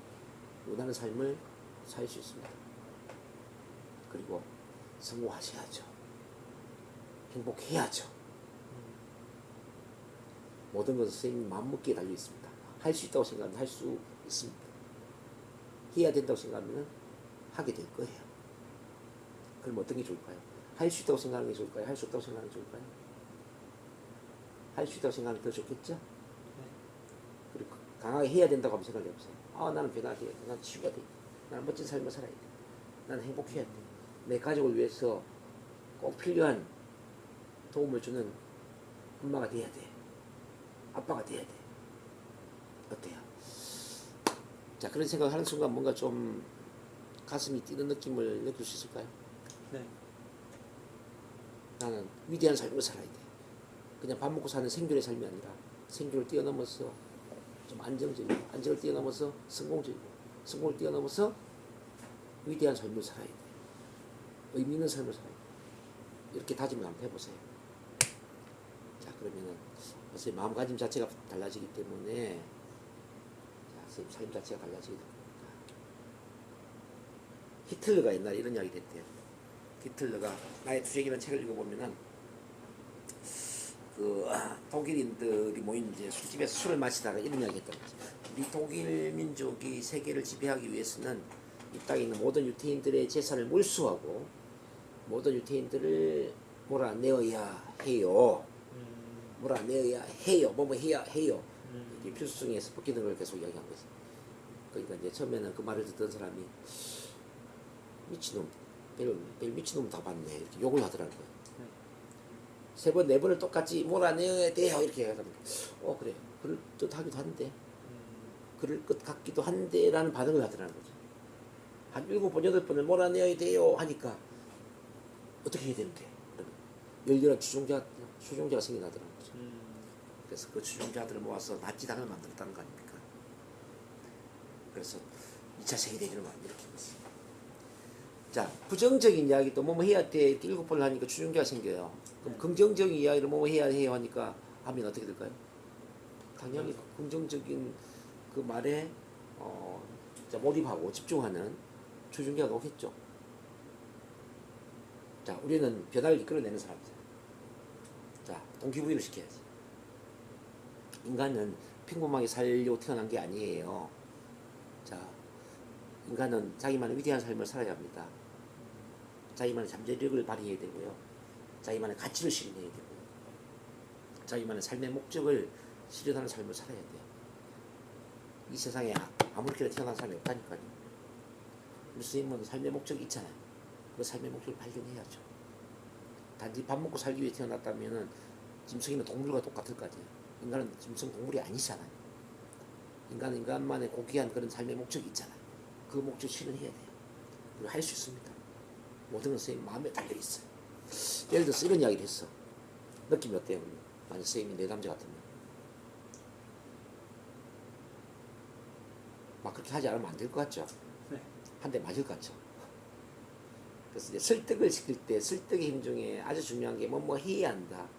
원하는 삶을 살 수 있습니다. 그리고 성공하셔야죠. 행복해야죠. 모든 것은 선생님 마음먹기에 달려 있습니다. 할 수 있다고 생각하면 할 수 있습니다. 해야 된다고 생각하면 하게 될 거예요. 그럼 어떤 게 좋을까요? 할 수 있다고 생각하는 게 좋을까요? 할 수 없다고 생각하는 게 좋을까요? 할 수 있다고 생각하는 게 더 좋겠죠? 네. 그리고 강하게 해야 된다고 하면 생각을 해보세요. 나는 변화해야 돼. 나는 치유가 돼. 나는 멋진 삶을 살아야 돼. 나는 행복해야 돼. 내 가족을 위해서 꼭 필요한 도움을 주는 엄마가 돼야 돼. 아빠가 돼야 돼. 어때요? 자, 그런 생각을 하는 순간 뭔가 좀 가슴이 뛰는 느낌을 느낄 수 있을까요? 네. 나는 위대한 삶을 살아야 돼. 그냥 밥 먹고 사는 생존의 삶이 아니라 생존을 뛰어넘어서 좀 안정적이고 안정을 뛰어넘어서 성공적이고 성공을 뛰어넘어서 위대한 삶을 살아야 돼. 의미 있는 삶을 살아야 돼. 이렇게 다짐을 한번 해보세요. 자, 그러면은 선생님 마음가짐 자체가 달라지기 때문에 자, 선생님 삶 자체가 달라지게 됩니다. 히틀러가 옛날에 이런 이야기 됐대요. 히틀러가 나의 투쟁이라는 책을 읽어보면은 그 독일인들이 모인 이제 술집에서 술을 마시다가 이런 이야기 했던 거지. 우리 독일 민족이 세계를 지배하기 위해서는 이 땅에 있는 모든 유태인들의 재산을 몰수하고 모든 유태인들을 몰아내어야 해요. 몰아내어야 해요. 뭐뭐 해야 해요. 이게 필수성에서 벗기는 걸 계속 이야기한 거지. 그러니까 이제 처음에는 그 말을 듣던 사람이 미친놈, 별 미친놈 다 봤네 이렇게 욕을 하더라는 거예요. 세 번, 네 번을 똑같이 몰아내야 돼요 이렇게 하다 보니까 그래 그럴 듯 하기도 한데 그럴 것 같기도 한데 라는 반응을 하더라는 거죠. 한 7번, 8번을 몰아내야 돼요 하니까 어떻게 해야 되는데 그러면 열렬한 추종자가 생겨나더라는 거죠. 그래서 그 추종자들을 모아서 나치당을 만들었다는 거 아닙니까? 그래서 2차 세계대전을 일으킨 거지. 자, 부정적인 이야기도 뭐뭐 해야 돼 이렇게 7번을 하니까 추종자가 생겨요. 그럼 긍정적인 이야기를 뭐뭐 해야 해요 하니까 하면 어떻게 될까요? 당연히 긍정적인 그 말에 몰입하고 집중하는 추종자가 오겠죠. 자, 우리는 변화를 이끌어내는 사람이잖아. 자, 동기부여를 시켜야지. 인간은 평범하게 살려고 태어난 게 아니에요. 자, 인간은 자기만의 위대한 삶을 살아야 합니다. 자기만의 잠재력을 발휘해야 되고요. 자기만의 가치를 실현해야 되고요. 자기만의 삶의 목적을 실현하는 삶을 살아야 돼요. 이 세상에 아무렇게나 태어난 사람이 없다니까요. 우리 스님은 삶의 목적이 있잖아요. 그 삶의 목적을 발견해야죠. 단지 밥 먹고 살기 위해 태어났다면 짐승이나 동물과 똑같을 거 아니에요. 인간은 짐승 동물이 아니잖아요. 인간은 인간만의 고귀한 그런 삶의 목적이 있잖아요. 그 목적 실현해야 돼요. 그리고 할 수 있습니다. 모든 것은 마음에 달려있어요. 예를 들어서 이런 이야기를 했어. 느낌이 어때요? 만약 선생님이 내 남자 같으면 막 그렇게 하지 않으면 안 될 것 같죠? 네. 한 대 맞을 것 같죠? 그래서 이제 설득을 시킬 때 설득의 힘 중에 아주 중요한 게 뭐뭐 해야 한다.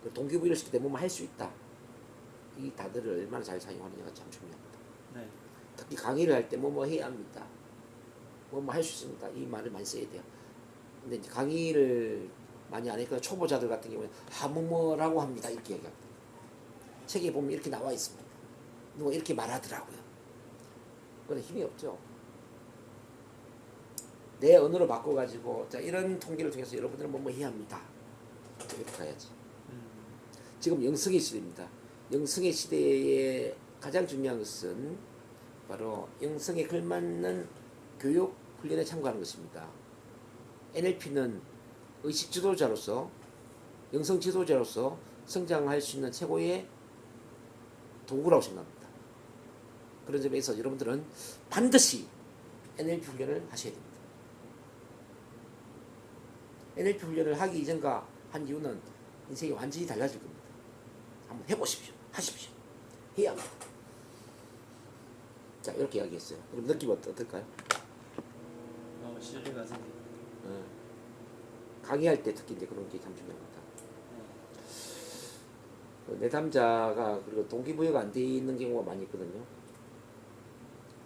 그 동기부여를 시킬 때 뭐뭐 할 수 있다. 이 단어를 얼마나 잘 사용하느냐가 참 중요합니다. 네. 특히 강의를 할 때 뭐뭐 해야 합니다. 뭐뭐 할 수 있습니다. 이 말을 많이 써야 돼요. 근데 이제 강의를 많이 안 했거나 초보자들 같은 경우에 뭐뭐라고 합니다. 이렇게 얘기합니다. 책에 보면 이렇게 나와 있습니다. 누가 이렇게 말하더라고요. 그건 힘이 없죠. 내 언어로 바꿔가지고 자 이런 통계를 통해서 여러분들은 뭐뭐 해야 합니다. 이렇게 가야지. 지금 영성의 시대입니다. 영성의 시대에 가장 중요한 것은 바로 영성에 걸맞는 교육 훈련에 참가하는 것입니다. NLP는 의식 지도자로서 영성 지도자로서 성장할 수 있는 최고의 도구라고 생각합니다. 그런 점에서 여러분들은 반드시 NLP 훈련을 하셔야 됩니다. NLP 훈련을 하기 이전과 한 이후는 인생이 완전히 달라질 겁니다. 한번 해보십시오. 하십시오. 해야 합니다. 자, 이렇게 이야기했어요. 그럼 느낌 어떨까요? 신뢰가 생기. 강의할 때 특히 이제 그런 게 참 중요합니다. 내담자가 그리고 동기부여가 안 돼 있는 경우가 많이 있거든요.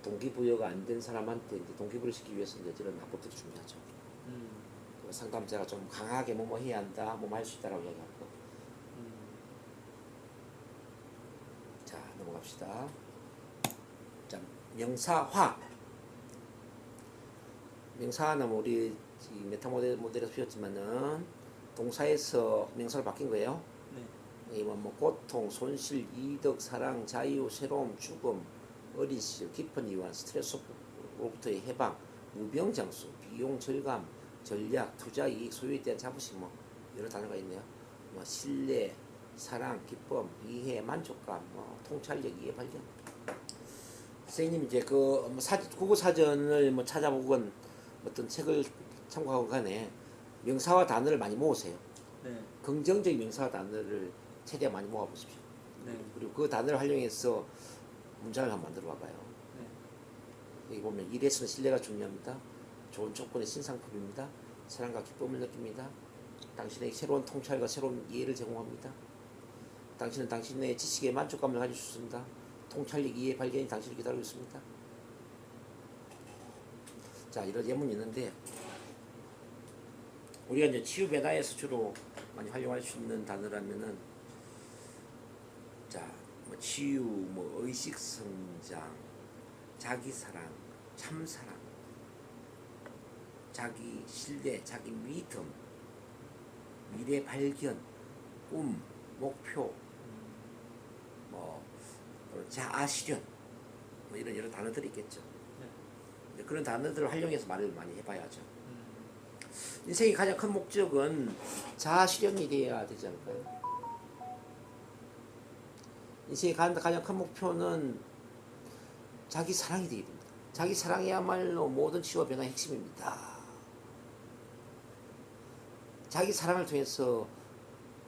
동기부여가 안 된 사람한테 이제 동기부여를 시키기 위해서 이제 이런 방법들이 중요하죠. 상담자가 좀 강하게 뭐뭐 해야 한다, 뭐뭐 할 수 있다라고 이야기하고. 자, 넘어갑시다. 자, 명사화. 명사화는 우리 메타 모델에서 배웠지만은 동사에서 명사로 바뀐 거예요. 네. 뭐 고통, 손실, 이득, 사랑, 자유, 새로움, 죽음, 어린 시절, 깊은 이완, 스트레스로부터의 해방, 무병장수, 비용 절감, 전략, 투자, 이익, 소유에 대한 자부심, 뭐 여러 단어가 있네요. 뭐 신뢰, 사랑, 기쁨, 이해, 만족감, 뭐 통찰력, 이해, 발견. 선생님 이제 그 국어 사전을 뭐 찾아보건 어떤 책을 참고하고 간에 명사와 단어를 많이 모으세요. 네. 긍정적인 명사와 단어를 최대한 많이 모아보십시오. 네. 그리고 그 단어를 활용해서 문장을 한번 만들어 봐봐요. 네. 여기 보면 일에서는 신뢰가 중요합니다. 좋은 조건의 신상품입니다. 사랑과 기쁨을 느낍니다. 당신에게 새로운 통찰과 새로운 이해를 제공합니다. 당신은 당신의 지식에 만족감을 가질 수 있습니다. 통찰력, 이해, 발견이 당신을 기다리고 있습니다. 자, 이런 예문이 있는데 우리가 이제 치유 변화에서 주로 많이 활용할 수 있는 단어라면은 자, 뭐 치유, 뭐 의식 성장, 자기 사랑, 참 사랑, 자기 신뢰, 자기 믿음, 미래 발견, 꿈, 목표, 뭐 자아 실현, 뭐 이런 여러 단어들이 있겠죠. 네. 이제 그런 단어들을 활용해서 말을 많이 해봐야죠. 음. 인생의 가장 큰 목적은 자아 실현이 되어야 되지 않을까요? 인생의 가장 큰 목표는 자기 사랑이 되어야 됩니다. 자기 사랑이야말로 모든 치유와 변화의 핵심입니다. 자기 사랑을 통해서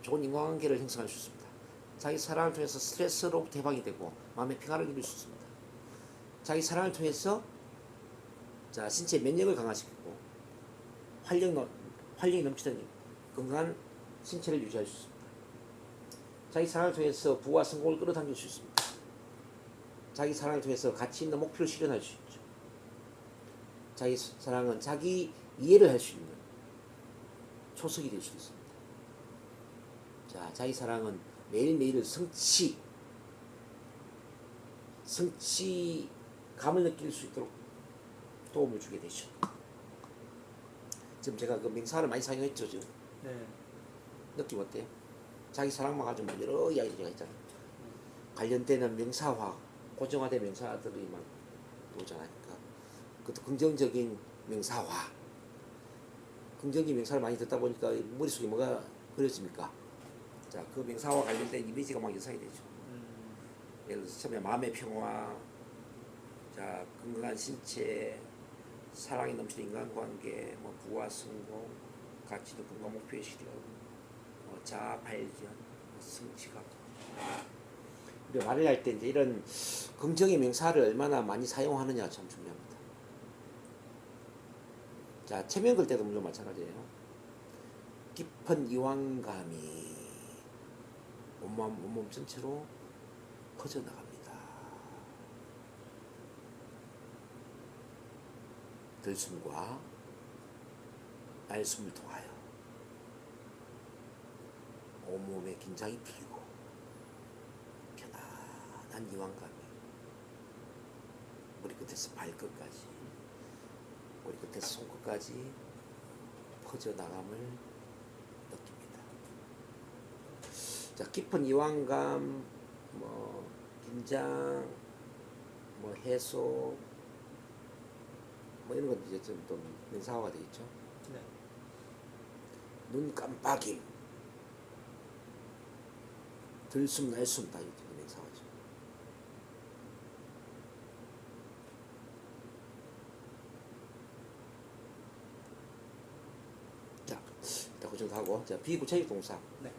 좋은 인간관계를 형성할 수 있습니다. 자기 사랑을 통해서 스트레스로부터 해방이 되고 마음의 평화를 이룰 수 있습니다. 자기 사랑을 통해서 자, 신체 면역을 강화시키고 활력이 넘치는 건강한 신체를 유지할 수 있습니다. 자기 사랑을 통해서 부와 성공을 끌어당길 수 있습니다. 자기 사랑을 통해서 가치 있는 목표를 실현할 수 있죠. 자기 사랑은 자기 이해를 할 수 있는 초석이 될 수 있습니다. 자, 자기 사랑은 매일매일 성취감을 느낄 수 있도록 도움을 주게 되죠. 지금 제가 그 명사를 많이 사용했죠. 지금 네. 느낌 어때요? 자기 사랑만 가지고 여러 이야기가 있잖아요. 관련되는 명사화, 고정화된 명사들이 막 나오잖아요. 그러니까 그것도 긍정적인 명사화. 긍정적인 명사를 많이 듣다 보니까 머릿속에 뭐가 그려집니까? 자, 그 명사와 관련된 이미지가 막 연상이 되죠. 예를 들어서 처음에 마음의 평화, 자, 건강한 신체, 사랑이 넘치는 인간관계, 뭐 부와 성공, 가치 있는 건강 목표의 실현, 뭐 자아 발견, 뭐 성취감. 우리가 말을 할 때 이제 이런 긍정의 명사를 얼마나 많이 사용하느냐 참 중요합니다. 자, 체면 걸 때도 물론 마찬가지예요. 깊은 이완감이 온몸 전체로 퍼져나갑니다. 들숨과 날숨을 통하여 온몸의 긴장이 풀리고 편안한 이완감이 머리 끝에서 발끝까지, 머리 끝에서 손끝까지 퍼져나감을 느낍니다. 자, 깊은 이완감, 뭐 긴장, 뭐 해소, 뭐 이런 건 이제 좀 또 명사화가 되겠죠. 네. 눈 깜빡임, 들숨 날숨 다 이렇게 명사화죠. 자, 일단 그 정도 하고, 자, 비구체적 동사. 네.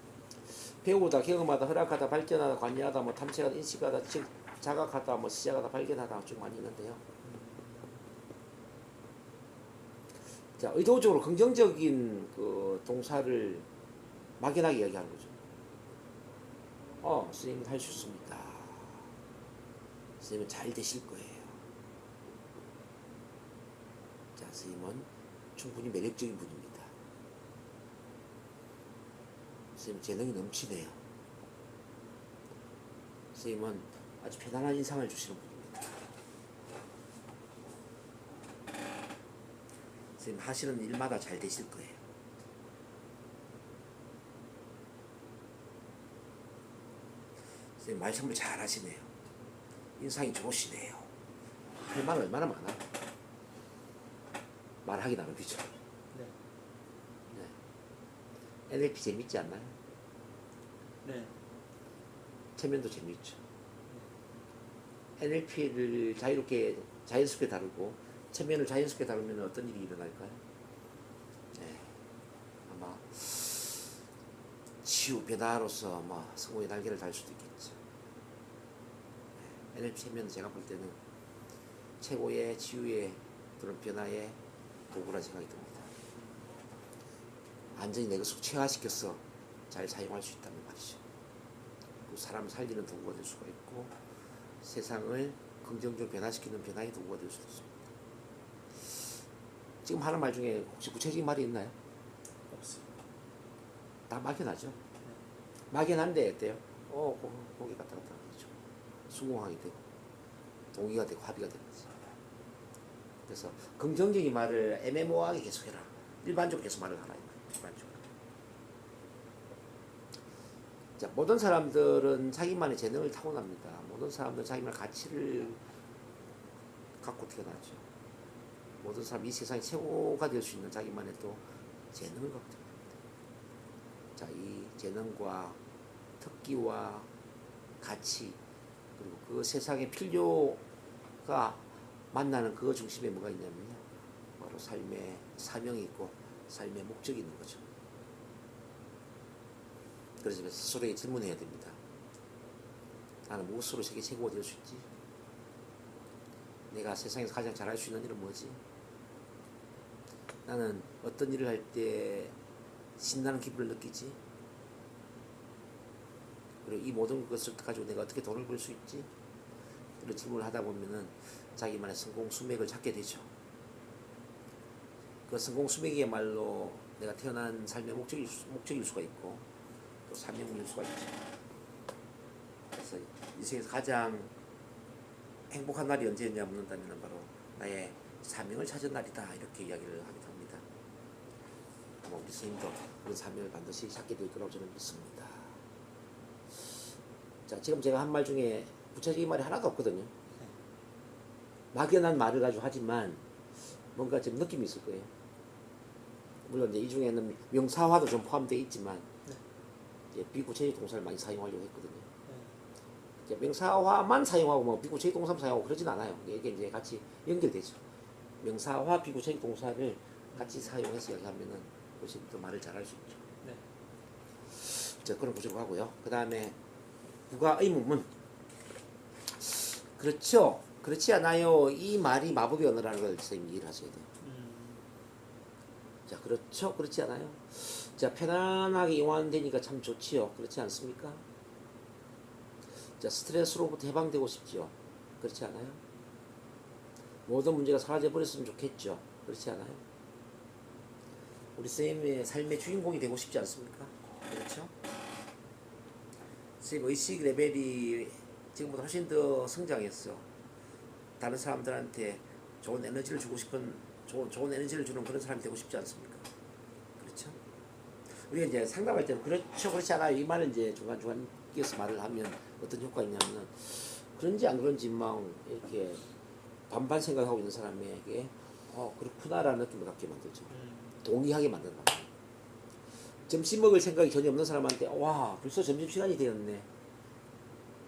배우다, 경험하다, 허락하다, 발견하다, 관여하다, 뭐 탐색하다, 인식하다, 즉 자각하다, 뭐 시작하다, 발견하다 쭉 많이 있는데요. 자, 의도적으로 긍정적인 그 동사를 막연하게 이야기하는 거죠. 선생님 할 수 있습니다. 선생님은 잘 되실 거예요. 자, 선생님은 충분히 매력적인 분입니다. 선생님 재능이 넘치네요. 선생님은 아주 편안한 인상을 주시는 분입니다. 선생님 하시는 일마다 잘 되실 거예요. 선생님 말씀을 잘 하시네요. 인상이 좋으시네요. 할 말 얼마나 많아. 말하기 나름이죠. 네. 네. NLP 재밌지 않나요? 네. 체면도 재밌죠. NLP를 자연스럽게 다루고 체면을 자연스럽게 다루면 어떤 일이 일어날까요? 네. 아마 치유 변화로서 아마 성공의 날개를 달 수도 있겠죠. 네. NLP 체면은 제가 볼 때는 최고의 치유의 그런 변화의 도구라 생각이 듭니다. 완전히 내 것을 체화시켜서 잘 사용할 수 있다는 말이죠. 그 사람을 살리는 도구가 될 수가 있고 세상을 긍정적으로 변화시키는 변화의 도구가 될 수도 있습니다. 지금 하는 말 중에 혹시 구체적인 말이 있나요? 없습니다. 다 막연하죠. 막연한데 어때요? 거기 갔다 갔다 하죠. 수긍하게 되고 동의가 되고 합의가 되는 거지. 그래서 긍정적인 말을 애매모호하게 계속해라. 일반적으로 계속 말을 하라. 일반적으로. 자, 모든 사람들은 자기만의 재능을 타고납니다. 모든 사람들은 자기만의 가치를 갖고 태어나죠. 모든 사람이 이 세상의 최고가 될 수 있는 자기만의 또 재능을 갖고 태어납니다. 자, 이 재능과 특기와 가치 그리고 그 세상의 필요가 만나는 그 중심에 뭐가 있냐면요. 바로 삶의 사명이 있고 삶의 목적이 있는 거죠. 그래서 스스로에게 질문해야 됩니다. 나는 무엇으로 세계 최고가 될 수 있지? 내가 세상에서 가장 잘할 수 있는 일은 뭐지? 나는 어떤 일을 할 때 신나는 기분을 느끼지? 그리고 이 모든 것을 가지고 내가 어떻게 돈을 벌 수 있지? 이런 질문을 하다 보면은 자기만의 성공 수맥을 찾게 되죠. 그 성공 수맥이야말로 내가 태어난 삶의 목적일 수가 있고 또 사명일 수가 있죠. 그래서 인생에서 가장 행복한 날이 언제였냐 묻는다면 바로 나의 사명을 찾은 날이다 이렇게 이야기를 하기도 합니다. 아마 우리 스님도 그런 사명을 반드시 찾게 될 거라고 저는 믿습니다. 자, 지금 제가 한 말 중에 구체적인 말이 하나도 없거든요. 막연한 말을 가지고 하지만 뭔가 좀 느낌이 있을 거예요. 물론 이제 이 중에는 명사화도 좀 포함되어 있지만 이제 비구체적 동사를 많이 사용하려고 했거든요. 이제 명사화만 사용하고 뭐 비구체적 동사만 사용하고 그러진 않아요. 이게 이제 같이 연결되죠. 명사화 비구체적 동사를 같이 사용해서 이야기하면은 훨씬 더 말을 잘할 수 있죠. 네. 자, 그런 구조로 하고요. 그 다음에 부가 의문문. 그렇죠. 그렇지 않아요. 이 말이 마법의 언어라는 걸 선생님이 이해를 하셔야 돼요. 자, 그렇죠. 그렇지 않아요. 자, 편안하게 이완되니까 참 좋지요. 그렇지 않습니까? 자, 스트레스로부터 해방되고 싶지요. 그렇지 않아요? 모든 문제가 사라져 버렸으면 좋겠죠. 그렇지 않아요? 우리 선생님의 삶의 주인공이 되고 싶지 않습니까? 그렇죠? 선생님 의식 레벨이 지금보다 훨씬 더 성장했어. 다른 사람들한테 좋은 에너지를 주고 싶은 좋은 에너지를 주는 그런 사람이 되고 싶지 않습니까? 그렇죠? 우리가 이제 상담할 때는 그렇죠, 그렇지 않아요. 이 말을 이제 중간중간 끼어서 말을 하면 어떤 효과가 있냐면은 그런지 안 그런지 막 이렇게 반반 생각하고 있는 사람에게 그렇구나라는 느낌을 갖게 만들죠. 동의하게 만드는 거예요. 점심 먹을 생각이 전혀 없는 사람한테 와 벌써 점심시간이 되었네.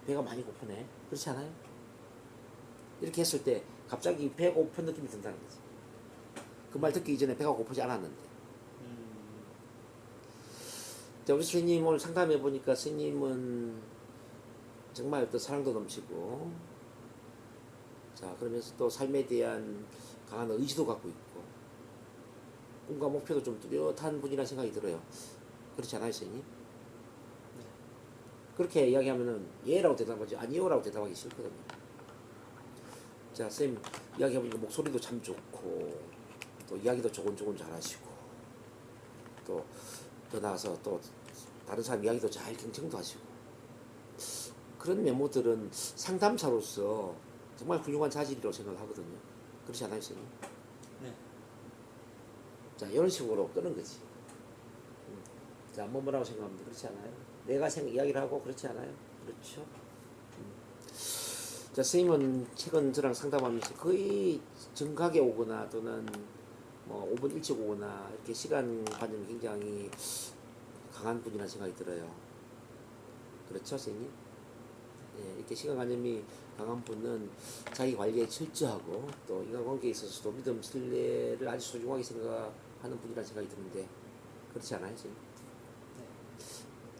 배가 많이 고프네. 그렇지 않아요? 이렇게 했을 때 갑자기 배가 고픈 느낌이 든다는 거지. 그 말 듣기 이전에 배가 고프지 않았는데. 자, 우리 스님 오늘 상담해 보니까 스님은 정말 어떤 사랑도 넘치고, 자, 그러면서 또 삶에 대한 강한 의지도 갖고 있고, 꿈과 목표도 좀 뚜렷한 분이라는 생각이 들어요. 그렇지 않아요, 스님? 네. 그렇게 이야기하면은 예라고 대답하지 아니요라고 대답하기 싫거든요. 자, 쌤 이야기해보니까 목소리도 참 좋고 또 이야기도 조곤조곤 잘하시고 또 더 나아서 또 다른 사람 이야기도 잘 경청도 하시고 그런 메모들은 상담사로서 정말 훌륭한 자질이라고 생각하거든요. 그렇지 않아요, 쌤? 네. 자, 이런 식으로 끄는 거지. 자, 뭐라고 생각합니다. 그렇지 않아요? 내가 이야기를 하고 그렇지 않아요? 그렇죠? 자, 선생님은 최근 저랑 상담하면서 거의 정각에 오거나 또는 뭐 5분 일찍 오거나 이렇게 시간관념이 굉장히 강한 분이라는 생각이 들어요. 그렇죠, 선생님? 예, 이렇게 시간관념이 강한 분은 자기 관리에 철저하고 또 인간관계에 있어서도 믿음, 신뢰를 아주 소중하게 생각하는 분이라는 생각이 드는데 그렇지 않아요, 선생님?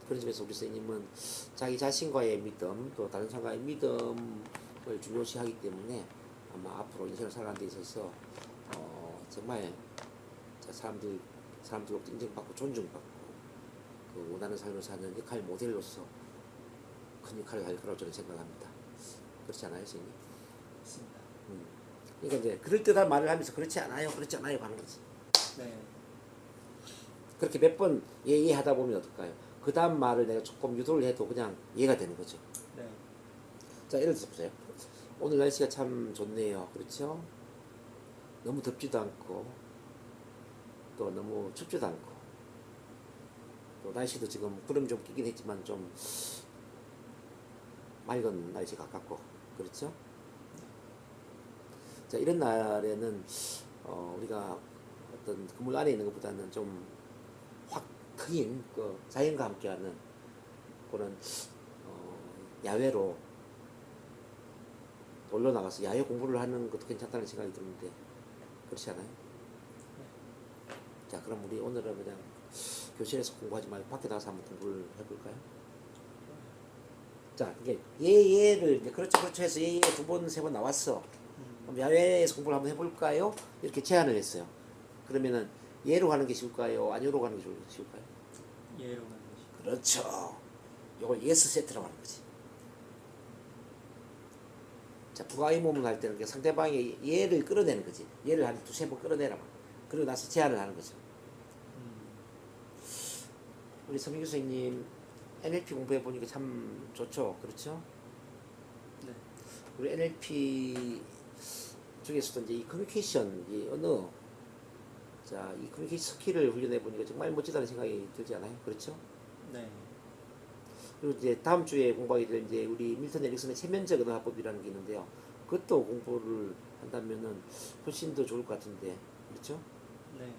그런 점에서 우리 선생님은 자기 자신과의 믿음 또 다른 사람과의 믿음을 중요시하기 때문에 아마 앞으로 인생을 살아가는 데 있어서 정말 사람들로부터 인정받고 존중받고 그 원하는 삶을 사는 역할 모델로서 큰 역할을 할 거라고 저는 생각합니다. 그렇지 않아요, 선생님? 맞습니다. 그러니까 이제 그럴듯한 말을 하면서 그렇지 않아요, 그렇지 않아요 하는 거지. 네. 그렇게 몇 번 예 하다 보면 어떨까요? 그 다음 말을 내가 조금 유도를 해도 그냥 이해가 되는 거죠. 네. 자, 예를 들어서 보세요. 오늘 날씨가 참 좋네요. 그렇죠? 너무 덥지도 않고 또 너무 춥지도 않고 또 날씨도 지금 구름이 좀 끼긴 했지만 좀 맑은 날씨 가깝고 그렇죠? 자, 이런 날에는 우리가 어떤 건물 안에 있는 것보다는 좀 확 트인 그 자연과 함께하는 그런 야외로 놀러 나가서 야외 공부를 하는 것도 괜찮다는 생각이 드는데 그렇지 않아요? 자, 그럼 우리 오늘은 그냥 교실에서 공부하지 말고 밖에 나가서 한번 공부를 해볼까요? 자, 이게 예를 이제 그렇죠 그렇죠 해서 예 두 번 세 번 나왔어. 그럼 야외에서 공부를 한번 해볼까요? 이렇게 제안을 했어요. 그러면은 예로 가는 게 쉬울까요? 아니로 가는 게 쉬울까요? 예로 가는 것이. 그렇죠. 이걸 예스 세트라고 하는 거지. 자, 부가의문을 할 때는 상대방의 예를 끌어내는 거지. 예를 한 두세 번 끌어내라. 그리고 나서 제안을 하는 거죠. 우리 서민규 선생님 NLP 공부해 보니까 참 좋죠. 그렇죠? 네. 우리 NLP 중에서도 이제 이 커뮤니케이션, 이 언어, 자, 이 커뮤니케이션 스킬을 훈련해 보니까 정말 멋지다는 생각이 들지 않아요? 그렇죠? 네. 그리고 이제 다음 주에 공부하게 될 이제 우리 밀턴 에릭슨의 체면적 언어학법이라는 게 있는데요. 그것도 공부를 한다면은 훨씬 더 좋을 것 같은데, 그렇죠? 네.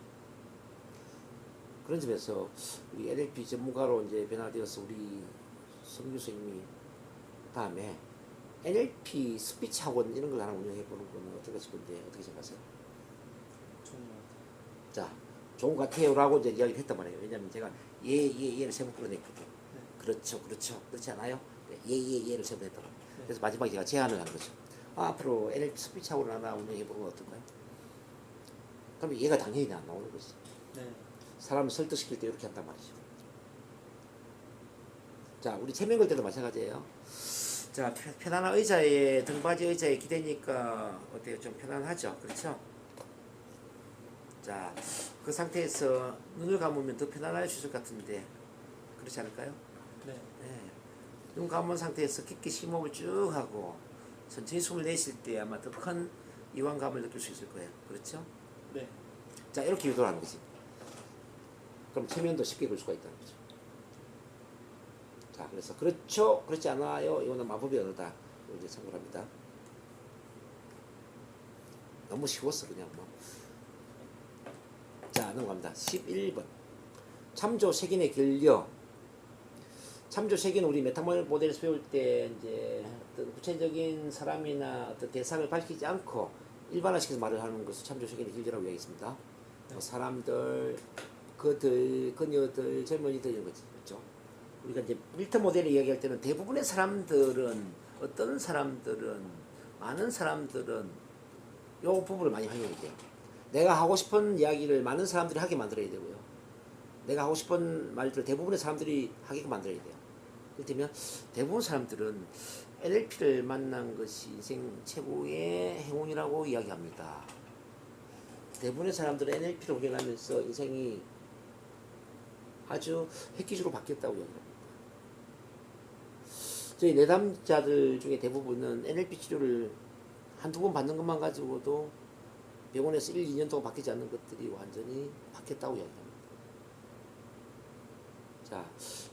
그런 점에서 우리 NLP 전문가로 이제 변화되어서 우리 서민규 선생님이 다음에 NLP 스피치 학원 이런 걸 하나 운영해 보는 거는 어떨까 싶은데 어떻게 생각하세요? 좋은 것 같아요. 자, 좋은 것 같아요라고 이제 이야기를 했단 말이에요. 왜냐하면 제가 예를 세 번 끌어냈거든. 네. 그렇죠, 그렇죠, 그렇지 않아요? 예를 세 번 했다고. 네. 그래서 마지막에 제가 제안을 한 거죠. 앞으로 NLP 스피치 학원 하나 운영해 보는 건 어떨까요? 그러면 얘가 당연히 안 나오는 거지. 네. 사람을 설득시킬 때 이렇게 한단 말이죠. 자, 우리 체면 걸 때도 마찬가지예요. 자, 편안한 의자에 등받이 의자에 기대니까 어때요? 좀 편안하죠, 그렇죠? 자, 그 상태에서 눈을 감으면 더 편안할 수 있을 것 같은데 그렇지 않을까요? 네. 네. 눈 감은 상태에서 깊게 심호흡을 쭉 하고 천천히 숨을 내쉴 때 아마 더 큰 이완감을 느낄 수 있을 거예요. 그렇죠? 네. 자, 이렇게 유도를 하는 거지. 그럼 체면도 쉽게 걸 수가 있다는 거죠. 자, 그래서 그렇죠, 그렇지 않아요. 이거는 마법의 언어다. 이제 참고합니다. 너무 쉬웠어 그냥 뭐. 자, 넘어갑니다. 11번. 참조 색인의 결려. 참조 색인 우리 메타몰 모델에서 배울 때 이제 어떤 구체적인 사람이나 어떤 대상을 밝히지 않고 일반화시켜서 말을 하는 것을 참조 색인의 결려라고 이야기했습니다. 뭐 사람들, 그들, 그녀들, 젊은이들 이런 거지. 그렇죠? 우리가 이제 밀턴 모델을 이야기할 때는 대부분의 사람들은 어떤 사람들은 많은 사람들은 요 부분을 많이 활용해야 돼요. 내가 하고 싶은 이야기를 많은 사람들이 하게 만들어야 되고요. 내가 하고 싶은 말들을 대부분의 사람들이 하게 만들어야 돼요. 그렇다면 대부분 사람들은 NLP를 만난 것이 인생 최고의 행운이라고 이야기합니다. 대부분의 사람들은 NLP를 훈련하면서 인생이 아주 획기적으로 바뀌었다고 이야기합니다. 저희 내담자들 중에 대부분은 NLP 치료를 한두 번 받는 것만 가지고도 병원에서 1, 2년 동안 바뀌지 않는 것들이 완전히 바뀌었다고 이야기합니다. 자,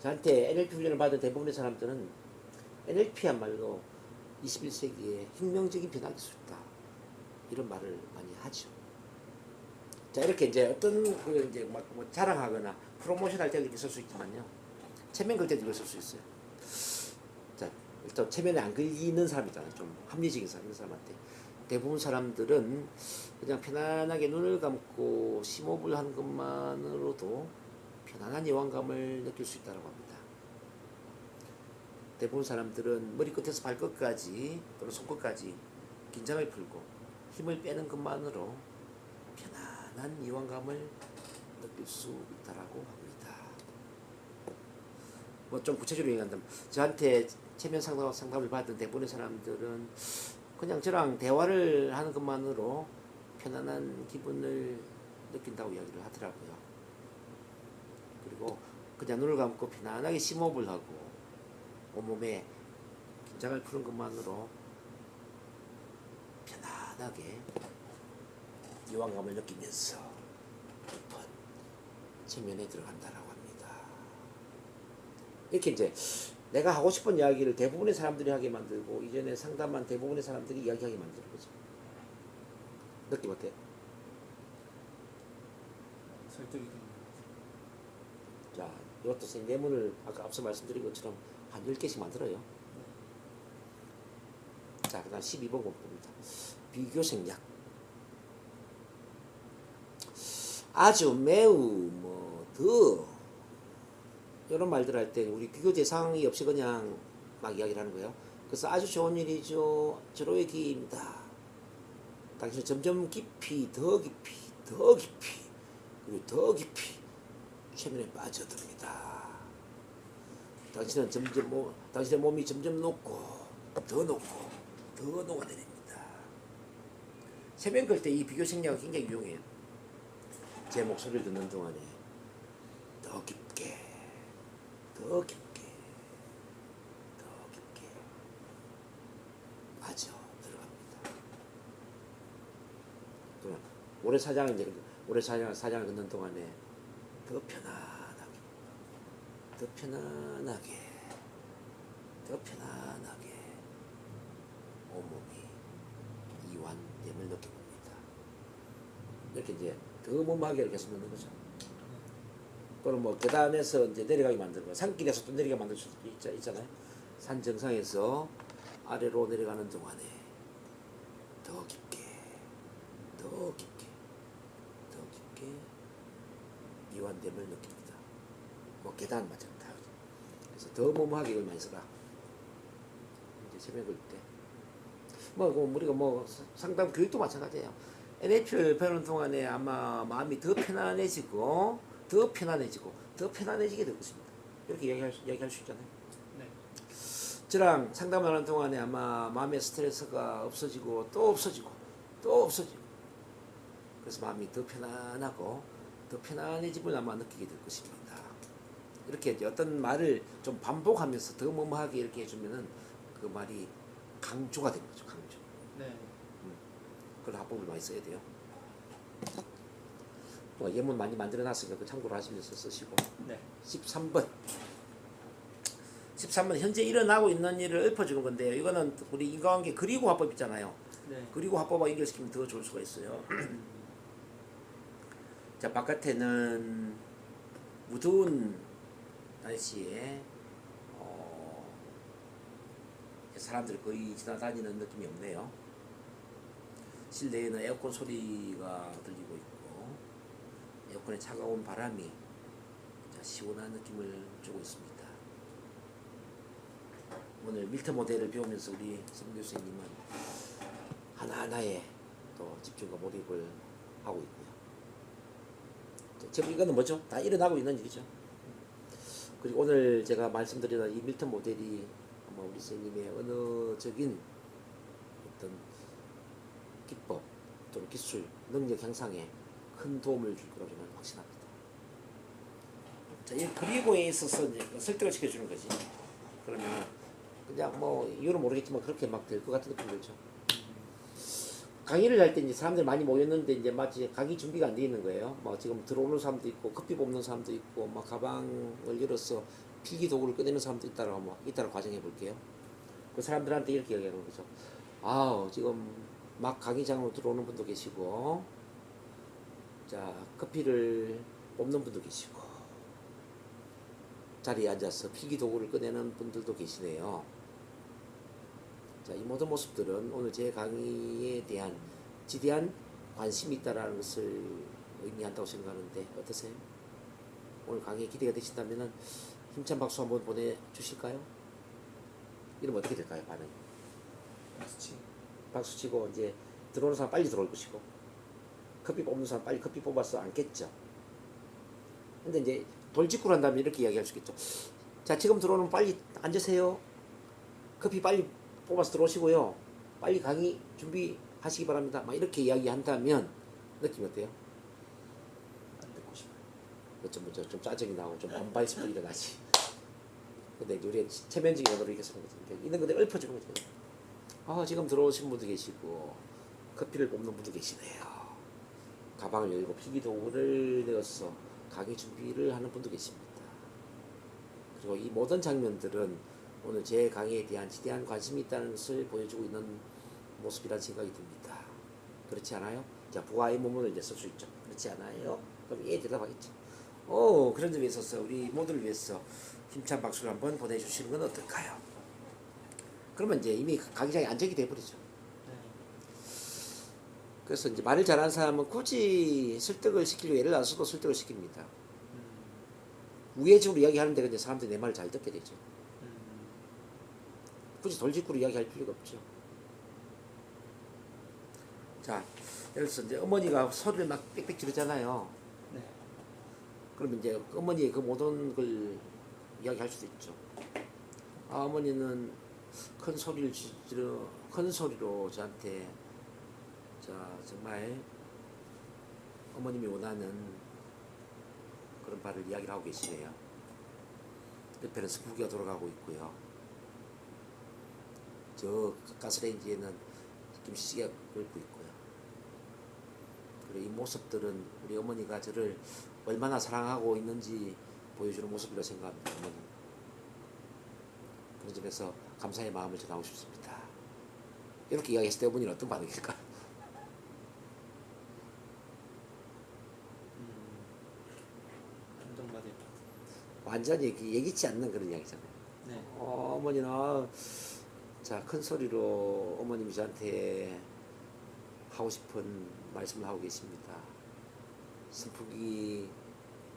저한테 NLP 훈련을 받은 대부분의 사람들은 NLP야말로 21세기의 혁명적인 변화 기술이다. 이런 말을 많이 하죠. 자, 이렇게 이제 어떤 그 이제 뭐 자랑하거나 프로모션 할 때도 이렇게 쓸 수 있지만요. 체면 걸 때도 이걸 쓸 수 있어요. 자, 일단 체면에 안 걸리는 사람 있잖아요. 좀 합리적인 사람, 이런 사람한테. 대부분 사람들은 그냥 편안하게 눈을 감고 심호흡을 하는 것만으로도 편안한 여왕감을 느낄 수 있다고 합니다. 대부분 사람들은 머리끝에서 발끝까지 또는 손끝까지 긴장을 풀고 힘을 빼는 것만으로 편안한 이완감을 느낄 수 있다고 합니다. 뭐 좀 구체적으로 얘기한다면 저한테 체면 상담을 받은 대부분의 사람들은 그냥 저랑 대화를 하는 것만으로 편안한 기분을 느낀다고 이야기를 하더라고요. 그리고 그냥 눈을 감고 편안하게 심호흡을 하고 온몸에 긴장을 푸는 것만으로 편안하게 이완감을 느끼면서 깊은 체면에 들어간다라고 합니다. 이렇게 이제 내가 하고 싶은 이야기를 대부분의 사람들이 하게 만들고 이전에 상담한 대부분의 사람들이 이야기하게 만드는 거죠. 느낌 어때요? 설득이 됩니다. 자, 이것도 선생님 예문을 아까 앞서 말씀드린 것처럼 한 10개씩 만들어요. 자, 그 다음 12번 봅니다. 비교 생략. 아주 매우 이런 말들 할 때 우리 비교 대상이 없이 그냥 막 이야기를 하는 거예요. 그래서 아주 좋은 일이죠. 절호의 기회입니다. 당신은 점점 깊이, 더 깊이, 더 깊이, 그리고 더 깊이 최면에 빠져듭니다. 당신은 당신의 몸이 점점 녹고, 더 녹아내립니다. 최면 걸 때 이 비교 생략은 굉장히 유용해요. 제 목소리를 듣는 동안에 더 깊게, 더 깊게, 더 깊게 빠져 들어갑니다. 또는 오래 사장을 걷는 동안에 더 편안하게, 더 편안하게, 더 편안하게 온몸이 이완됨을 느껴봅니다. 이렇게 이제 더 몸하게 계속 넣는 거죠. 또는 뭐 계단에서 이제 내려가게 만들고 산길에서 또 내려가게 만들 수도 있잖아요. 산 정상에서 아래로 내려가는 동안에 더 깊게, 더 깊게, 더 깊게 이완됨을 느낍니다. 뭐 계단 마찬가지. 그래서 더 몸하게 이걸 많이 써라. 이제 새벽 걸 때. 뭐 우리가 뭐 상담 교육도 마찬가지예요. NLP를 배우는 동안에 아마 마음이 더 편안해지고 더 편안해지게 될 것입니다. 이렇게 얘기할 수 있잖아요. 네. 저랑 상담하는 동안에 아마 마음의 스트레스가 없어지고 또 없어지고 또 없어지고 그래서 마음이 더 편안하고 더 편안해짐을 아마 느끼게 될 것입니다. 이렇게 이제 어떤 말을 좀 반복하면서 더 뭐뭐하게 이렇게 해주면은 그 말이 강조가 되는 거죠. 강조. 네. 그런 합법을 많이 써야 돼요. 뭐 예문 많이 만들어놨으니까 그 참고로 하시면서 쓰시고. 네. 13번 현재 일어나고 있는 일을 읊어주는 건데요. 이거는 우리 인과관계 그리고 화법 있잖아요. 네. 그리고 화법과 연결시키면 더 좋을 수가 있어요. 자, 바깥에는 무더운 날씨에 사람들이 거의 지나다니는 느낌이 없네요. 실내에는 에어컨 소리가 들리고 있고 에어컨의 차가운 바람이 시원한 느낌을 주고 있습니다. 오늘 밀터 모델을 배우면서 우리 성교 선생님은 하나하나에 또 집중과 몰입을 하고 있고요. 지금 이거는 뭐죠? 다 일어나고 있는 일이죠. 그리고 오늘 제가 말씀드리는 이 밀터 모델이 아마 우리 선생님의 언어적인 어떤 기법 또는 기술, 능력 향상에 큰 도움을 줄 거라고 저는 확신합니다. 자, 이 그리고에 있어서 이제 설득을 시켜주는 거지. 그러면 그냥 뭐 이유는 모르겠지만 그렇게 막 될 것 같은 느낌 들죠. 강의를 할 때 이제 사람들 많이 모였는데 이제 마치 강의 준비가 안 돼 있는 거예요. 뭐 지금 들어오는 사람도 있고 커피 뽑는 사람도 있고 막 가방을 열어서 필기 도구를 꺼내는 사람도 있다라고 뭐 이따가 과정해 볼게요. 그 사람들한테 이렇게 얘기하는 거죠. 아, 지금 막 강의장으로 들어오는 분도 계시고, 자, 커피를 뽑는 분도 계시고, 자리에 앉아서 필기 도구를 꺼내는 분들도 계시네요. 자, 이 모든 모습들은 오늘 제 강의에 대한 지대한 관심이 있다라는 것을 의미한다고 생각하는데 어떠세요? 오늘 강의에 기대가 되신다면 힘찬 박수 한번 보내주실까요? 이러면 어떻게 될까요, 반응이? 박수 치고 이제 들어오는 사람 빨리 들어올 것이고 커피 뽑는 사람 빨리 커피 뽑아서 앉겠죠. 근데 이제 돌직구를 한다면 이렇게 이야기할 수 있겠죠. 자, 지금 들어오는 빨리 앉으세요. 커피 빨리 뽑아서 들어오시고요. 빨리 강의 준비하시기 바랍니다. 막 이렇게 이야기한다면 느낌이 어때요? 안 듣고 싶어요. 좀 짜증이 나고 좀 반발심도 일어나지. 근데 우리 체면적인 언어로 이렇게 쓰는 거지. 있는 그대로 읊어주는 거지. 지금 들어오신 분도 계시고 커피를 뽑는 분도 계시네요. 가방을 열고 필기도구를 내어서 강의 준비를 하는 분도 계십니다. 그리고 이 모든 장면들은 오늘 제 강의에 대한 지대한 관심이 있다는 것을 보여주고 있는 모습이라는 생각이 듭니다. 그렇지 않아요? 자, 부하의 모문을 이제 쓸 수 있죠. 그렇지 않아요? 그럼 예 대답하겠죠. 그런 점에 있어서 우리 모두를 위해서 힘찬 박수를 한번 보내주시는 건 어떨까요? 그러면 이제 이미 강의장에 안정이 돼버리죠. 네. 그래서 이제 말을 잘하는 사람은 굳이 설득을 시키려고 애를 안 써도 설득을 시킵니다. 우회적으로 이야기하는데 근데 사람들이 내 말을 잘 듣게 되죠. 굳이 돌직구로 이야기할 필요가 없죠. 자, 예를 들어서 이제 어머니가 소리를 막 빽빽 지르잖아요. 네. 그러면 이제 어머니의 그 모든 걸 이야기할 수도 있죠. 어머니는 큰 소리로 저한테 정말 어머님이 원하는 그런 바를 이야기를 하고 계시네요. 옆에는 스프기가 돌아가고 있고요. 저 가스레인지에는 김치찌개가 끓고 있고요. 그리고 이 모습들은 우리 어머니가 저를 얼마나 사랑하고 있는지 보여주는 모습이라고 생각합니다. 어머니. 그런 점에서 감사의 마음을 전하고 싶습니다. 이렇게 이야기했을 때 어머니는 어떤 반응일까? 감동받을. 완전히 예기치 않는 그런 이야기잖아요. 네. 어머니는 큰 소리로 어머님이 저한테 하고 싶은 말씀을 하고 계십니다. 선풍기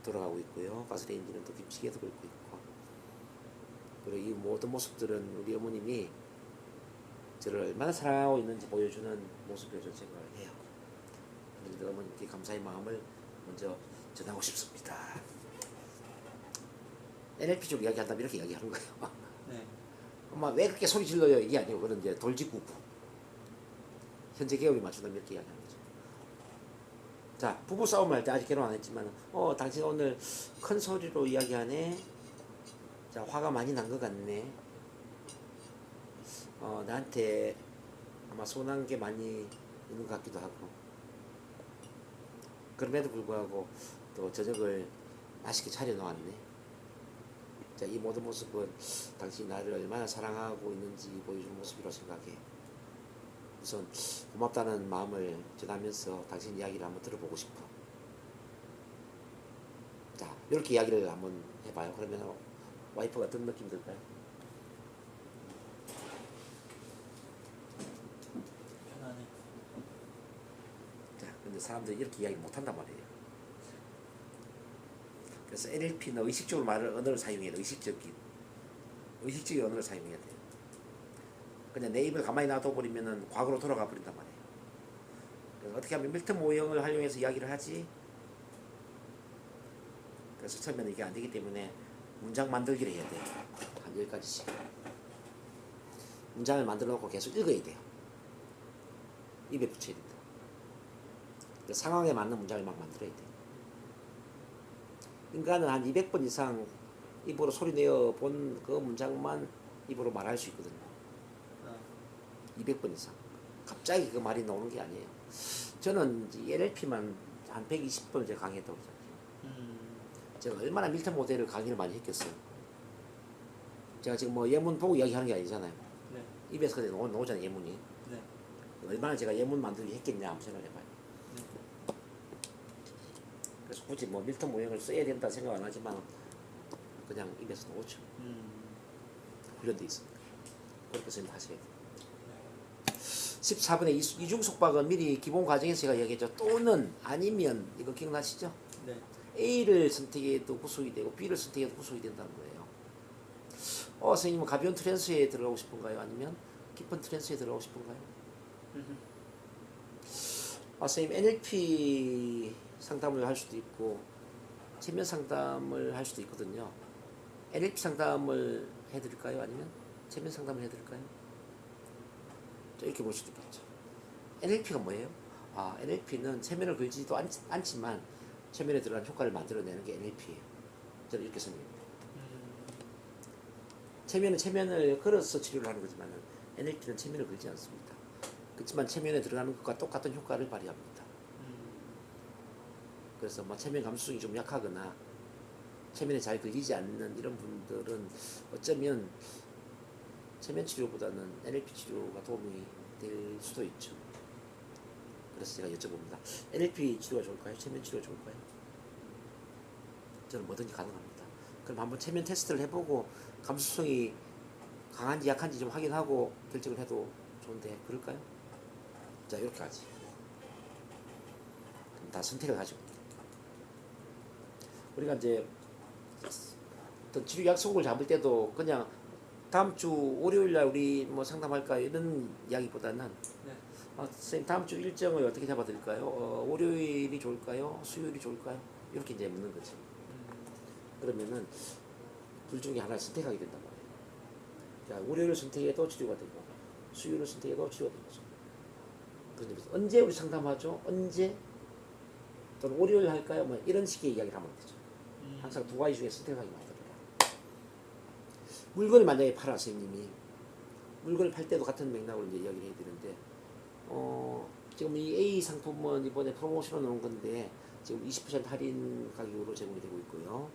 돌아가고 있고요. 가스레인지는 또 김치찌개도 끓고 있고. 그리고 이 모든 모습들은 우리 어머님이 저를 얼마나 사랑하고 있는지 보여주는 모습이라고 저는 생각을 해요. 그런데 어머님께 감사의 마음을 먼저 전하고 싶습니다. NLP적으로 이야기한다면 이렇게 이야기하는 거예요. 네. 엄마 왜 그렇게 소리 질러요? 이게 아니고 그런 이제 돌직구구. 현재 개업에 맞춘다면 이렇게 이야기하는 거죠. 자, 부부 싸움을 할 때 아직 결혼 안 했지만 당신 오늘 큰 소리로 이야기하네. 자, 화가 많이 난 것 같네. 나한테 아마 서운한 게 많이 있는 것 같기도 하고. 그럼에도 불구하고 또 저녁을 맛있게 차려놓았네. 자, 이 모든 모습은 당신이 나를 얼마나 사랑하고 있는지 보여주는 모습이라고 생각해. 우선 고맙다는 마음을 전하면서 당신 이야기를 한번 들어보고 싶어. 자, 이렇게 이야기를 한번 해봐요. 그러면 와이프가 어떤 느낌 들까요? 편안해. 자, 근데 사람들이 이렇게 이야기 못한단 말이에요. 그래서 NLP는 의식적으로 언어를 사용해야 돼. 의식적인 언어를 사용해야 돼요. 그냥 내 입을 가만히 놔둬버리면은 과거로 돌아가 버린단 말이에요. 그래서 어떻게 하면 밀턴 모형을 활용해서 이야기를 하지? 그래서 처음에는 이게 안 되기 때문에 문장 만들기를 해야 돼요. 한 10가지씩. 문장을 만들어 놓고 계속 읽어야 돼요. 입에 붙여야 된다. 상황에 맞는 문장을 막 만들어야 돼요. 인간은 한 200번 이상 입으로 소리내어 본 그 문장만 입으로 말할 수 있거든요. 200번 이상. 갑자기 그 말이 나오는 게 아니에요. 저는 NLP만 한 120번 제가 강의했다고 그러잖아요. 제가 얼마나 밀턴 모델을 강의를 많이 했겠어요. 제가 지금 뭐 예문 보고 이야기하는 게 아니잖아요. 네. 입에서 그냥 나오잖아요, 예문이. 네. 얼마나 제가 예문 만들기 했겠냐 한번 생각해봐요. 네. 그래서 굳이 뭐 밀턴 모형을 써야 된다 생각 안 하지만 그냥 입에서 나오죠. 훈련돼 있습니다. 그렇게 선생님 하셔야 돼요. 14번의 이중 속박은 미리 기본 과정에서 제가 이야기했죠. 또는 아니면 이거 기억나시죠? 네. A를 선택해도 구속이 되고 B를 선택해도 구속이 된다는 거예요. 선생님은 가벼운 트랜스에 들어가고 싶은가요? 아니면 깊은 트랜스에 들어가고 싶은가요? 선생님 NLP 상담을 할 수도 있고 체면 상담을 할 수도 있거든요. NLP 상담을 해드릴까요? 아니면 체면 상담을 해드릴까요? 이렇게 볼 수도 있겠죠. NLP가 뭐예요? NLP는 체면을 걸지도 않지만 체면에 들어간 효과를 만들어내는 게 NLP예요. 저는 이렇게 설명합니다. 체면은 체면을 걸어서 치료를 하는 거지만 NLP는 체면을 걸지 않습니다. 그렇지만 체면에 들어가는 것과 똑같은 효과를 발휘합니다. 그래서 뭐 체면 감수성이 좀 약하거나 체면에 잘 걸리지 않는 이런 분들은 어쩌면 체면 치료보다는 NLP 치료가 도움이 될 수도 있죠. 그래서 제가 여쭤봅니다. NLP 치료가 좋을까요? 체면 치료가 좋을까요? 저는 뭐든지 가능합니다. 그럼 한번 체면 테스트를 해보고 감수성이 강한지 약한지 좀 확인하고 결정을 해도 좋은데 그럴까요? 자, 이렇게까지. 그럼 다 선택을 가지고 우리가 이제 어떤 치료 약속을 잡을 때도 그냥 다음 주 월요일 날 우리 뭐 상담할까 이런 이야기보다는 네. 선생님 다음 주 일정을 어떻게 잡아드릴까요? 월요일이 좋을까요? 수요일이 좋을까요? 이렇게 이제 묻는 거지. 그러면은 둘 중에 하나를 선택하게 된단 말이에요. 그러니까 월요일을 선택해도 치료가 되고 수요일을 선택해도 치료가 되는 거죠. 그래서 언제 우리 상담하죠? 언제? 또는 월요일 할까요? 뭐 이런 식의 이야기를 하면 되죠. 항상 두 가지 중에 선택하게 만들어라. 물건을 만약에 팔아 선생님이 물건을 팔 때도 같은 맥락으로 이제 이야기를 해드리는데 지금 이 A 상품은 이번에 프로모션을 놓은 건데 지금 20% 할인 가격으로 제공이 되고 있고요.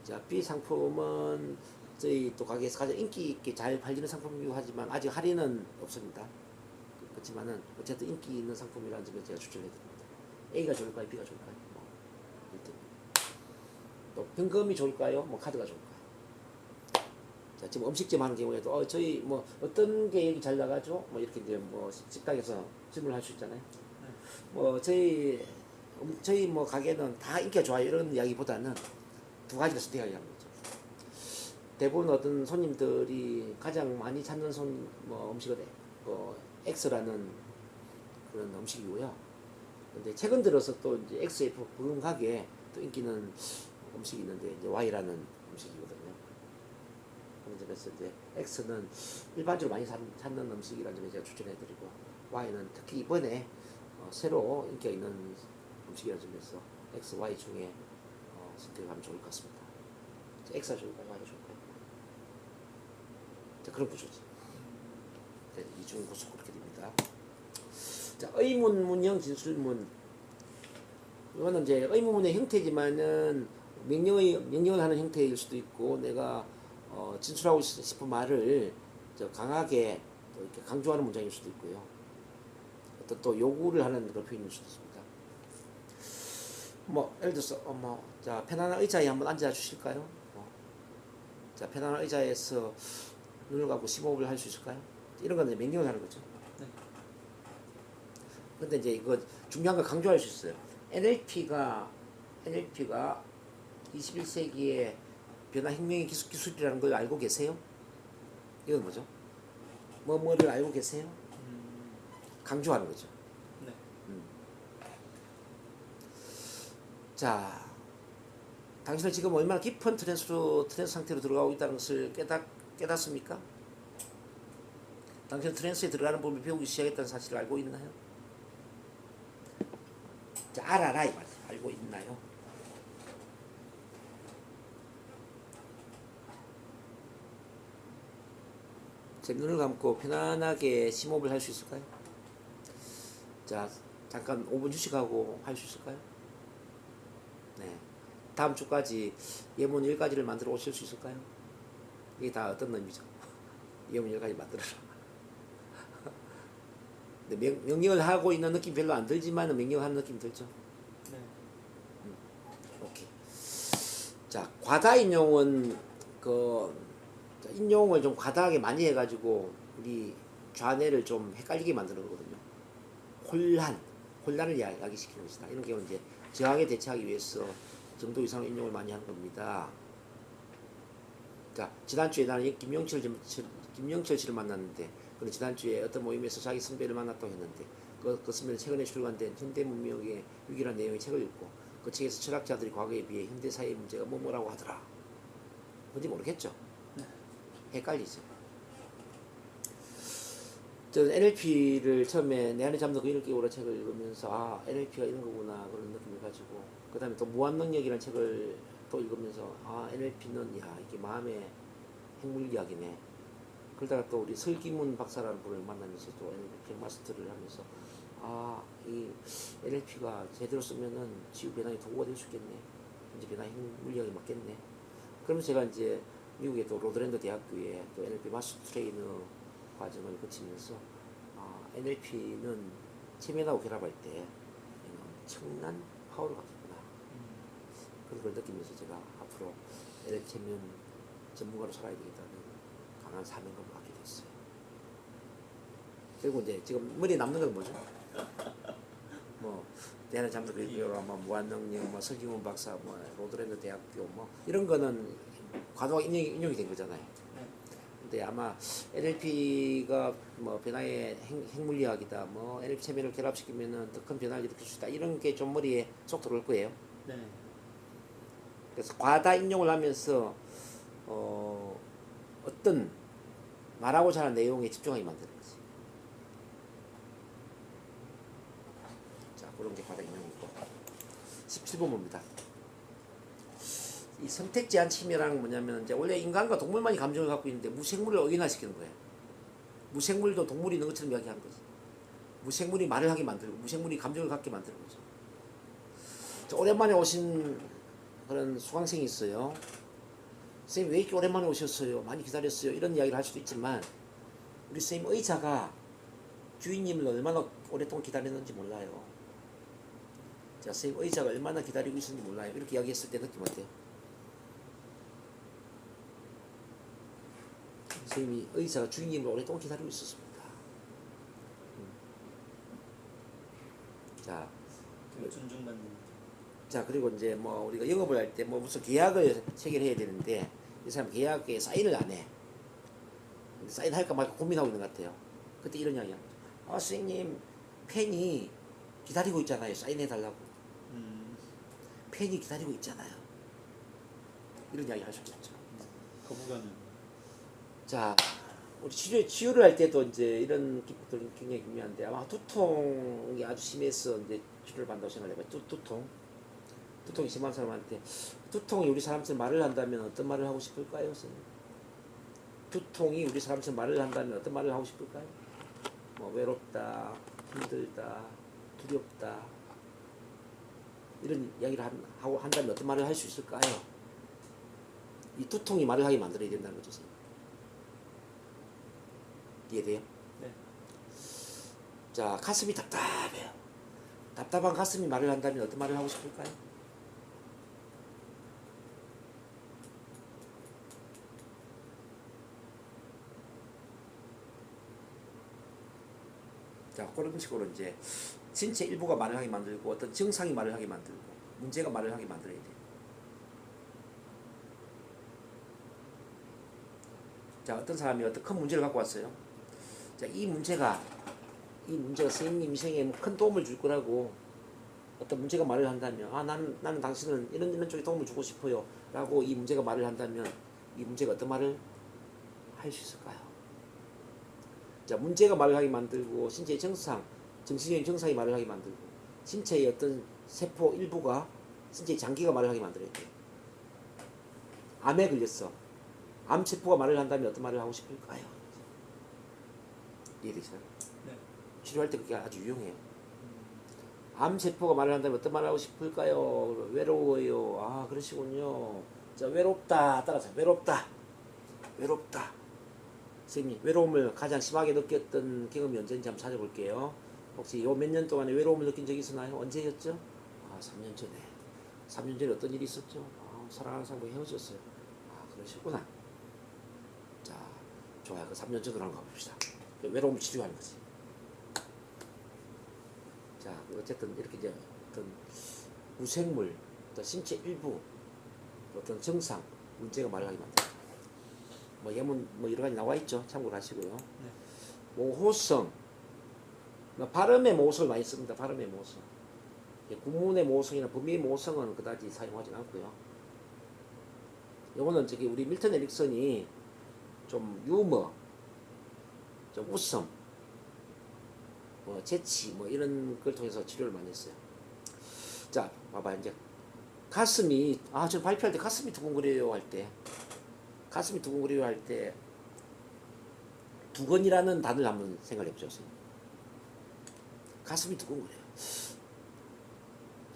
자, B 상품은 저희 또 가게에서 가장 인기 있게 잘 팔리는 상품이기도 하지만 아직 할인은 없습니다. 그렇지만은 어쨌든 인기 있는 상품이라는 점에 제가 추천해 드립니다. A가 좋을까요? B가 좋을까요? 또 현금이 좋을까요? 뭐 카드가 좋을까요? 자, 지금 음식점 하는 경우에도 저희 뭐 어떤 계획이 잘 나가죠? 뭐 이렇게 이제 뭐 식당에서 질문할 수 있잖아요. 뭐 저희 뭐 가게는 다 인기가 좋아요 이런 이야기보다는 두 가지를 선택하게 하는 거죠. 대부분 어떤 손님들이 가장 많이 찾는 뭐 음식은 X라는 그런 음식이고요. 근데 최근 들어서 또 이제 XF 부흥하게 또 인기는 음식이 있는데 이제 Y라는 음식이거든요. 그런 점에서 이제 X는 일반적으로 많이 찾는 음식이라는 점에 제가 추천해드리고 Y는 특히 이번에 새로 인기가 있는 음식이라는 점에서 X, Y 중에 선택하면 좋을 것 같습니다. X가 좋을까요? Y가 좋을까요? 자, 그런 구조지. 네, 이중 구조 그렇게 됩니다. 자, 의문, 문형, 진술문. 이거는 이제 의문문의 형태지만은 명령을 하는 형태일 수도 있고 내가 진술하고 싶은 말을 강하게 또 이렇게 강조하는 문장일 수도 있고요. 어떤 또 요구를 하는 그런 표현일 수도 있습니다. 뭐 예를 들어서 자, 편안한 의자에 한번 앉아 주실까요? 자, 편안한 의자에서 눈을 감고 심호흡을 할 수 있을까요? 이런 건 이제 명령을 하는 거죠. 네. 근데 이제 이거 중요한 걸 강조할 수 있어요. NLP가 21세기의 변화혁명의 기술이라는 걸 알고 계세요? 이건 뭐죠? 뭐를 알고 계세요? 강조하는 거죠. 네. 자, 당신은 지금 얼마나 깊은 트랜스 상태로 들어가고 있다는 것을 깨닫습니까? 당신은 트랜스에 들어가는 법을 배우기 시작했다는 사실을 알고 있나요? 자, 알아라 이 말이에요. 알고 있나요? 제 눈을 감고 편안하게 심호흡을 할 수 있을까요? 자, 잠깐 5분 휴식하고 할 수 있을까요? 네. 다음 주까지 예문 10가지를 만들어 오실 수 있을까요? 이게 다 어떤 의미죠? 예문 10가지 만들어라. 근데 명령을 하고 있는 느낌 별로 안 들지만 명령하는 느낌 들죠? 네. 오케이. 자, 과다 인용은 인용을 좀 과다하게 많이 해가지고 우리 좌뇌를 좀 헷갈리게 만드는 거거든요. 혼란을 야기시키는 것이다. 이런 경우는 이제 저항에 대처하기 위해서 정도 이상의 인용을 많이 하는 겁니다. 자, 지난주에 나는 김영철 씨를 만났는데, 근데 지난주에 어떤 모임에서 자기 선배를 만났다고 했는데, 그 선배는 최근에 출간된 현대문명의 위기라는 내용의 책을 읽고, 그 책에서 철학자들이 과거에 비해 현대사회의 문제가 뭐라고 하더라. 뭔지 모르겠죠? 헷갈리죠. 저는 NLP를 처음에 내 안에 잠든 그인을 깨우라 책을 읽으면서 아 NLP가 이런 거구나 그런 느낌을 가지고 그 다음에 또 무한능력이라는 책을 또 읽으면서 아 NLP는 야 이게 마음의 핵물리학이네. 그러다가 또 우리 설기문 박사라는 분을 만나면서 또 NLP 마스터를 하면서 아 이 NLP가 제대로 쓰면은 지구 변화의 도구가 될 수 있겠네. 이제 변화 핵물리학이 맞겠네. 그러면서 제가 이제 미국의 또 로드랜드 대학교에 또 NLP 마스터 트레이너 과정을 거치면서 NLP는 체면하고 결합할 때 엄청난 파워를 갖겠구나. 그런 걸 느끼면서 제가 앞으로 NLP 체면 전문가로 살아야 되겠다는 강한 사명감을 갖게 됐어요. 그리고 이제 지금 머리에 남는 건 뭐죠? 뭐 대한의 잠도 그리고요, 뭐 무한능력, 뭐 설기문 박사, 뭐 로드랜드 대학교, 뭐 이런 거는 과도하 인용이 된 거잖아요. 근데 아마 NLP가 뭐 변화의 핵물리학이다, 뭐 NLP 체면을 결합시키면은 더 큰 변화를 일으킬 수 있다, 이런 게 좀 머리에 쏙 들어올 거예요. 네. 그래서 과다 인용을 하면서 어떤 말하고자 하는 내용에 집중하게 만드는 거지. 자, 그런 게 과다 인용이고. 17번 봅니다. 이 선택 제한 침해랑 뭐냐면 이제 원래 인간과 동물만이 감정을 갖고 있는데 무생물을 어긴화시키는 거예요. 무생물도 동물이 있는 것처럼 이야기하는 거지. 무생물이 말을 하게 만들고 무생물이 감정을 갖게 만드는 거죠. 자, 오랜만에 오신 그런 수강생이 있어요. 선생님 왜 이렇게 오랜만에 오셨어요? 많이 기다렸어요. 이런 이야기를 할 수도 있지만 우리 선생님 의자가 주인님을 얼마나 오랫동안 기다렸는지 몰라요. 자, 선생님 의자가 얼마나 기다리고 있었는지 몰라요. 이렇게 이야기했을 때 느낌 어때요? 선생님이 의사가 주인님을 오랫동안 기다리고 있었습니다. 자, 존중받는. 자, 그리고 이제 뭐 우리가 영업을 할 때 뭐 무슨 계약을 체결해야 되는데 이 사람 계약에 사인을 안 해. 사인할까 말까 고민하고 있는 것 같아요. 그때 이런 이야기야. 아, 선생님 팬이 기다리고 있잖아요. 사인해달라고. 팬이 기다리고 있잖아요. 이런 이야기 할 수 있죠. 거부감은. 자, 우리 치료를 할 때도 이제 이런 기법들이 굉장히 중요한데 아마 두통이 아주 심해서 이제 치료를 받는다고 생각해봐요. 두통이 심한 사람한테 두통이 우리 사람처럼 말을 한다면 어떤 말을 하고 싶을까요, 선생님? 두통이 우리 사람처럼 말을 한다면 어떤 말을 하고 싶을까요? 뭐 외롭다, 힘들다, 두렵다 이런 이야기를 하고 한다면 어떤 말을 할 수 있을까요? 이 두통이 말을 하게 만들어야 된다는 거죠, 선생님. 이해돼요? 네. 자, 가슴이 답답해요. 답답한 가슴이 말을 한다면 어떤 말을 하고 싶을까요? 자, 그런 식으로 이제 신체 일부가 말을 하게 만들고 어떤 증상이 말을 하게 만들고 문제가 말을 하게 만들어야 돼요. 자, 어떤 사람이 어떤 큰 문제를 갖고 왔어요. 자, 이 문제가 선생님 인생에 큰 도움을 줄 거라고 어떤 문제가 말을 한다면 나는 당신은 이런 쪽에 도움을 주고 싶어요 라고 이 문제가 말을 한다면 이 문제가 어떤 말을 할 수 있을까요? 자, 문제가 말을 하게 만들고 신체의 정신적인 증상이 말을 하게 만들고 신체의 어떤 세포 일부가 신체의 장기가 말을 하게 만들어야 돼요. 암에 걸렸어. 암세포가 말을 한다면 어떤 말을 하고 싶을까요? 이해되시나요? 네. 치료할 때 그게 아주 유용해요. 암세포가 말을 한다면 어떤 말을 하고 싶을까요? 외로워요. 아, 그러시군요. 자, 외롭다. 따라서 외롭다. 선생님, 외로움을 가장 심하게 느꼈던 경험이 언제인지 한번 찾아볼게요. 혹시 요 몇 년 동안에 외로움을 느낀 적이 있었나요? 언제였죠? 3년 전에. 3년 전에 어떤 일이 있었죠? 사랑하는 사람과 헤어졌어요. 그러셨구나. 자, 좋아요. 그 3년 전으로 한번 가봅시다. 외로움을 치료하는 거지. 자, 어쨌든 이렇게 이제 어떤 무생물, 어떤 신체 일부, 어떤 증상, 문제가 말을 하게 만듭니다. 뭐 예문 뭐 여러 가지 나와 있죠. 참고를 하시고요. 네. 모호성, 발음의 모호성을 많이 씁니다. 발음의 모호성. 구문의 모호성이나 범위의 모호성은 그다지 사용하지는 않고요. 요거는 저기 우리 밀턴 에릭슨이 좀 유머, 좀 웃음, 뭐 재치 뭐 이런 걸 통해서 치료를 많이 했어요. 자, 봐봐 이제 가슴이 저 발표할 때 가슴이 두근거려요 할 때 가슴이 두근거려요 할 때 두근이라는 단어를 한번 생각해 보세요. 가슴이 두근거려요.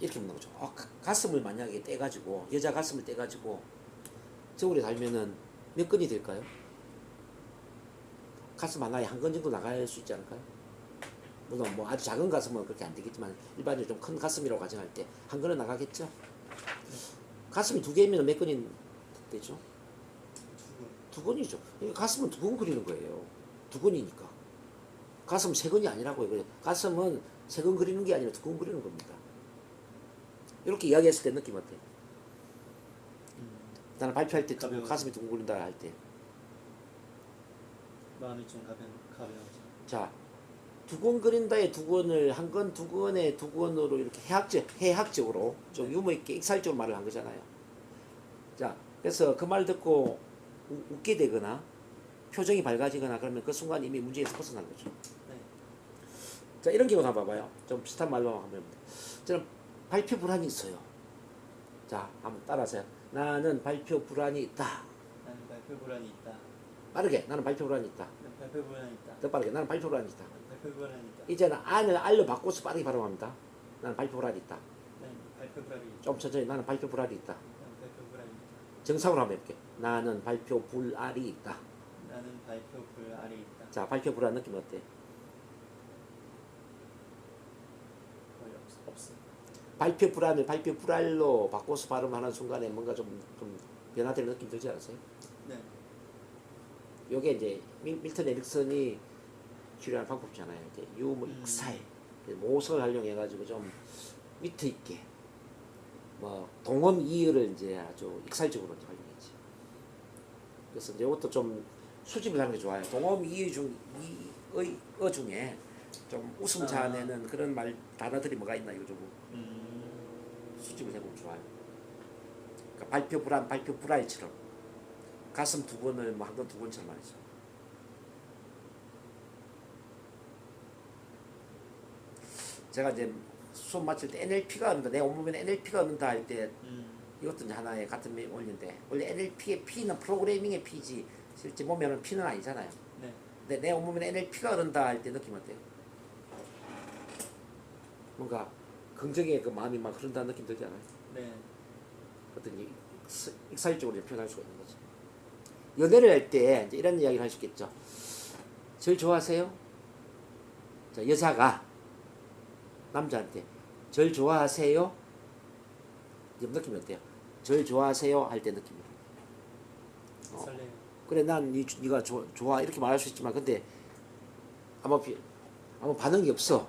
이렇게 묻는 거죠. 가슴을 만약에 떼가지고 여자 가슴을 떼가지고 저울에 달면은 몇 건이 될까요? 가슴 하나에 한 건 정도 나갈 수 있지 않을까요? 물론 뭐 아주 작은 가슴은 그렇게 안 되겠지만 일반적으로 좀 큰 가슴이라고 가정할 때 한 건은 나가겠죠. 가슴이 두 개면 몇 건이 되죠? 두 건이죠. 그러니까 가슴은 두 건 그리는 거예요. 두 건이니까. 가슴 세 건이 아니라고요. 가슴은 세 건 그리는 게 아니라 두 건 그리는 겁니다. 이렇게 이야기했을 때 느낌 어때요? 나는 발표할 때 가슴이 두근거린다 할 때 마음이 좀 가벼워져. 자, 두근거린다의 두근을 한 건 두근의 두근으로 이렇게 해학적으로 좀 유머 있게 익살적으로 말을 한 거잖아요. 자, 그래서 그 말 듣고 웃게 되거나 표정이 밝아지거나 그러면 그 순간 이미 문제에서 벗어난 거죠. 네. 자, 이런 경우 한번 봐봐요. 좀 비슷한 말로 한번 해봅니다. 저는 발표 불안이 있어요. 자, 한번 따라하세요. 나는 발표 불안이 있다. 나는 발표 불안이 있다. 빠르게. 나는 발표 불안이 있다. 나는 발표 불안이 있다. 더 빠르게. 나는 발표 불안이 있다. 나는 발표 불안이 있다. 이제는 안을 알로 바꿔서 빠르게 발음합니다. 나는 발표 불안이 있다. 나는 발표 불안이 있다. 좀 천천히. 나는 발표 불안이 있다. 나는 발표 불안이 있다. 정상으로 한번 해볼게. 나는 발표 불알이 있다. 나는 발표 불알이 있다. 자, 발표 불안 느낌 어때? 거의 없어. 발표 불안을 발표 불알로 바꿔서 발음하는 순간에 뭔가 좀 변화되는 느낌 들지 않으세요? 네. 요게 이제 밀턴 에릭슨이 치료하는 방법이잖아요. 이제 유머 익살, 모성을 활용해가지고 좀 위트 있게 뭐 동음 이의를 이제 아주 익살적으로 이제 활용했지. 그래서 이제 이것도 좀 수집을 하는 게 좋아요. 동음 이의 중에 좀 웃음 자아내는 그런 단어들이 뭐가 있나 이거 좀 수집을 해보면 좋아요. 그러니까 발표 불안, 발표 불알처럼 가슴 두근을 뭐 한 건 두근처럼 말이죠. 제가 이제 수업 마칠 때 NLP가 얻는다, 내 온몸에 NLP가 얻는다 할 때 이것도 이제 하나의 같은 원리인데 원래 NLP의 P는 프로그래밍의 P지 실제 보면은 P는 아니잖아요. 네. 근데 내 온몸에 NLP가 얻는다 할 때 느낌 어때요? 뭔가 긍정의 그 마음이 막 흐른다는 느낌 들지 않아요? 네. 어떤 익살적으로 표현할 수가 있는 거죠. 연애를 할 때 이제 이런 이야기를 할 수 있겠죠. 절 좋아하세요? 자, 여자가 남자한테 절 좋아하세요? 이제 느낌이 어때요? 절 좋아하세요? 할 때 느낌이. 설레요. 그래, 난 네가 좋아 이렇게 말할 수 있지만 근데 아무 반응이 없어.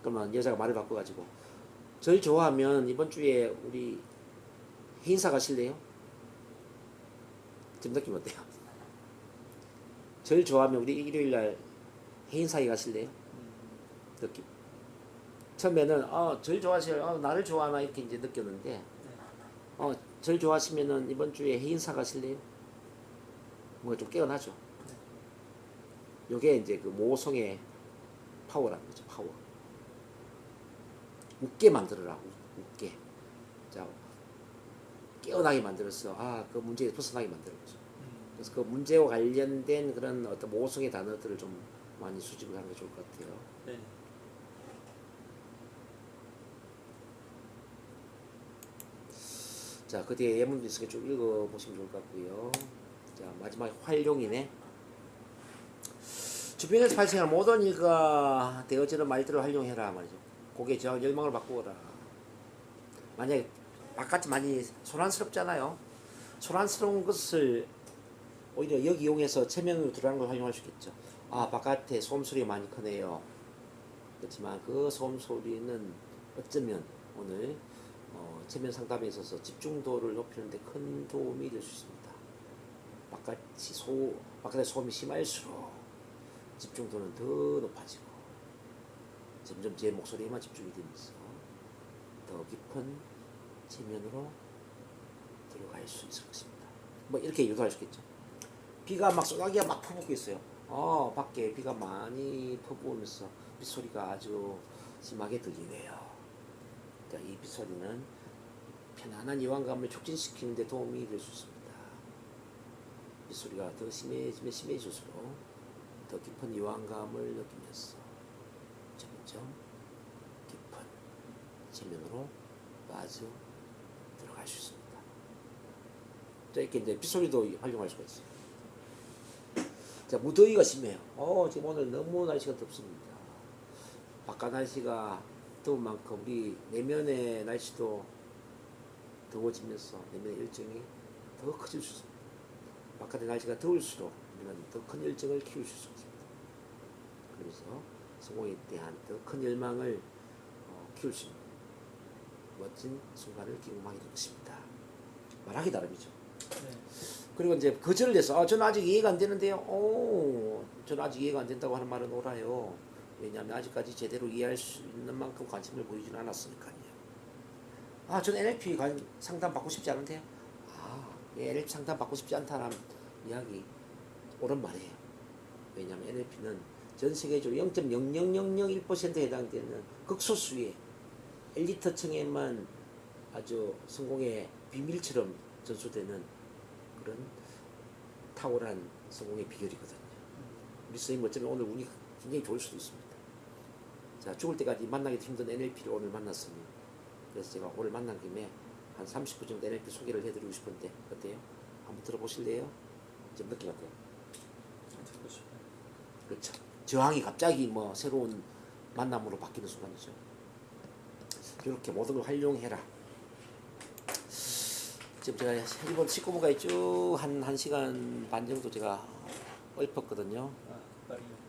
그러면 여자가 말을 바꿔가지고 절 좋아하면 이번 주에 우리 행사 가실래요? 지금 느낌 어때요? 절 좋아하면 우리 일요일날 행사에 가실래요? 느낌. 처음에는 절 좋아하세요. 나를 좋아하나 이렇게 이제 느꼈는데 절 좋아하시면은 이번 주에 행사 가실래요? 뭔가 좀 깨어나죠. 요게 이제 그 모성의 파워라는 거죠. 파워. 웃게 만들어라. 웃게. 자, 깨어나게 만들어서 그 문제에서 벗어나게 만드는 거죠. 그래서 그 문제와 관련된 그런 어떤 모성의 단어들을 좀 많이 수집을 하는 게 좋을 것 같아요. 네. 자, 그 뒤에 예문도 있으니까 쭉 읽어보시면 좋을 것 같고요. 자, 마지막에 활용이네. 주변에서 발생하는 모든 일과 되어지는 말들을 활용해라 말이죠. 고개 저 열망을 바꾸어라. 만약에 바깥이 많이 소란스럽잖아요. 소란스러운 것을 오히려 여기 이용해서 체면으로 들어가는 걸 활용할 수 있겠죠. 바깥에 소음소리가 많이 크네요. 그렇지만 그 소음소리는 어쩌면 오늘 체면 상담에 있어서 집중도를 높이는 데 큰 도움이 될 수 있습니다. 바깥에 소음이 심할수록 집중도는 더 높아지고 점점 제 목소리에만 집중이 되면서 더 깊은 체면으로 들어갈 수 있을 것입니다. 뭐 이렇게 유도할 수 있겠죠. 비가 막 쏟아기가 막 퍼붓고 있어요. 밖에 비가 많이 퍼부으면서 빗소리가 아주 심하게 들리네요. 자, 이 빗소리는 편안한 이완감을 촉진시키는 데 도움이 될 수 있습니다. 빗소리가 더 심해지면 심해질수록 더 깊은 이완감을 느끼면서 점점 깊은 체면으로 빠져 들어갈 수 있습니다. 자, 이렇게 이제 빗소리도 활용할 수가 있어요. 자, 무더위가 심해요. 지금 오늘 너무 날씨가 덥습니다. 바깥 날씨가 더운 만큼 우리 내면의 날씨도 더워지면서 내면의 열정이 더 커질 수 있습니다. 바깥의 날씨가 더울수록 우리는 더 큰 열정을 키울 수 있습니다. 그래서 성공에 대한 더 큰 열망을 키울 수 있는 멋진 순간을 경험하게 될 것입니다. 말하기 나름이죠. 네. 그리고 이제 거절을 해서 저는 아직 이해가 안 되는데요. 저는 아직 이해가 안 된다고 하는 말은 옳아요. 왜냐하면 아직까지 제대로 이해할 수 있는 만큼 관심을 보이지는 않았으니까요. 저는 NLP 상담 받고 싶지 않은데요. NLP 상담 받고 싶지 않다는 이야기 옳은 말이에요. 왜냐하면 NLP는 전 세계적으로 0.00001%에 해당되는 극소수의 엘리트층에만 아주 성공의 비밀처럼 전수되는 그런 탁월한 성공의 비결이거든요. 우리 선생님 어쩌면 오늘 운이 굉장히 좋을 수도 있습니다. 자, 죽을 때까지 만나기도 힘든 NLP를 오늘 만났으니 그래서 제가 오늘 만난 김에 한 30분 정도 NLP 소개를 해드리고 싶은데 어때요? 한번 들어보실래요? 좀 느낌 어때요? 듣고 싶어요. 그렇죠. 저항이 갑자기 뭐 새로운 만남으로 바뀌는 순간이죠. 이렇게 모든 걸 활용해라. 지금 제가 일본 19부까지 쭉 한 1시간 반 정도 제가 읊었거든요. 빨리요.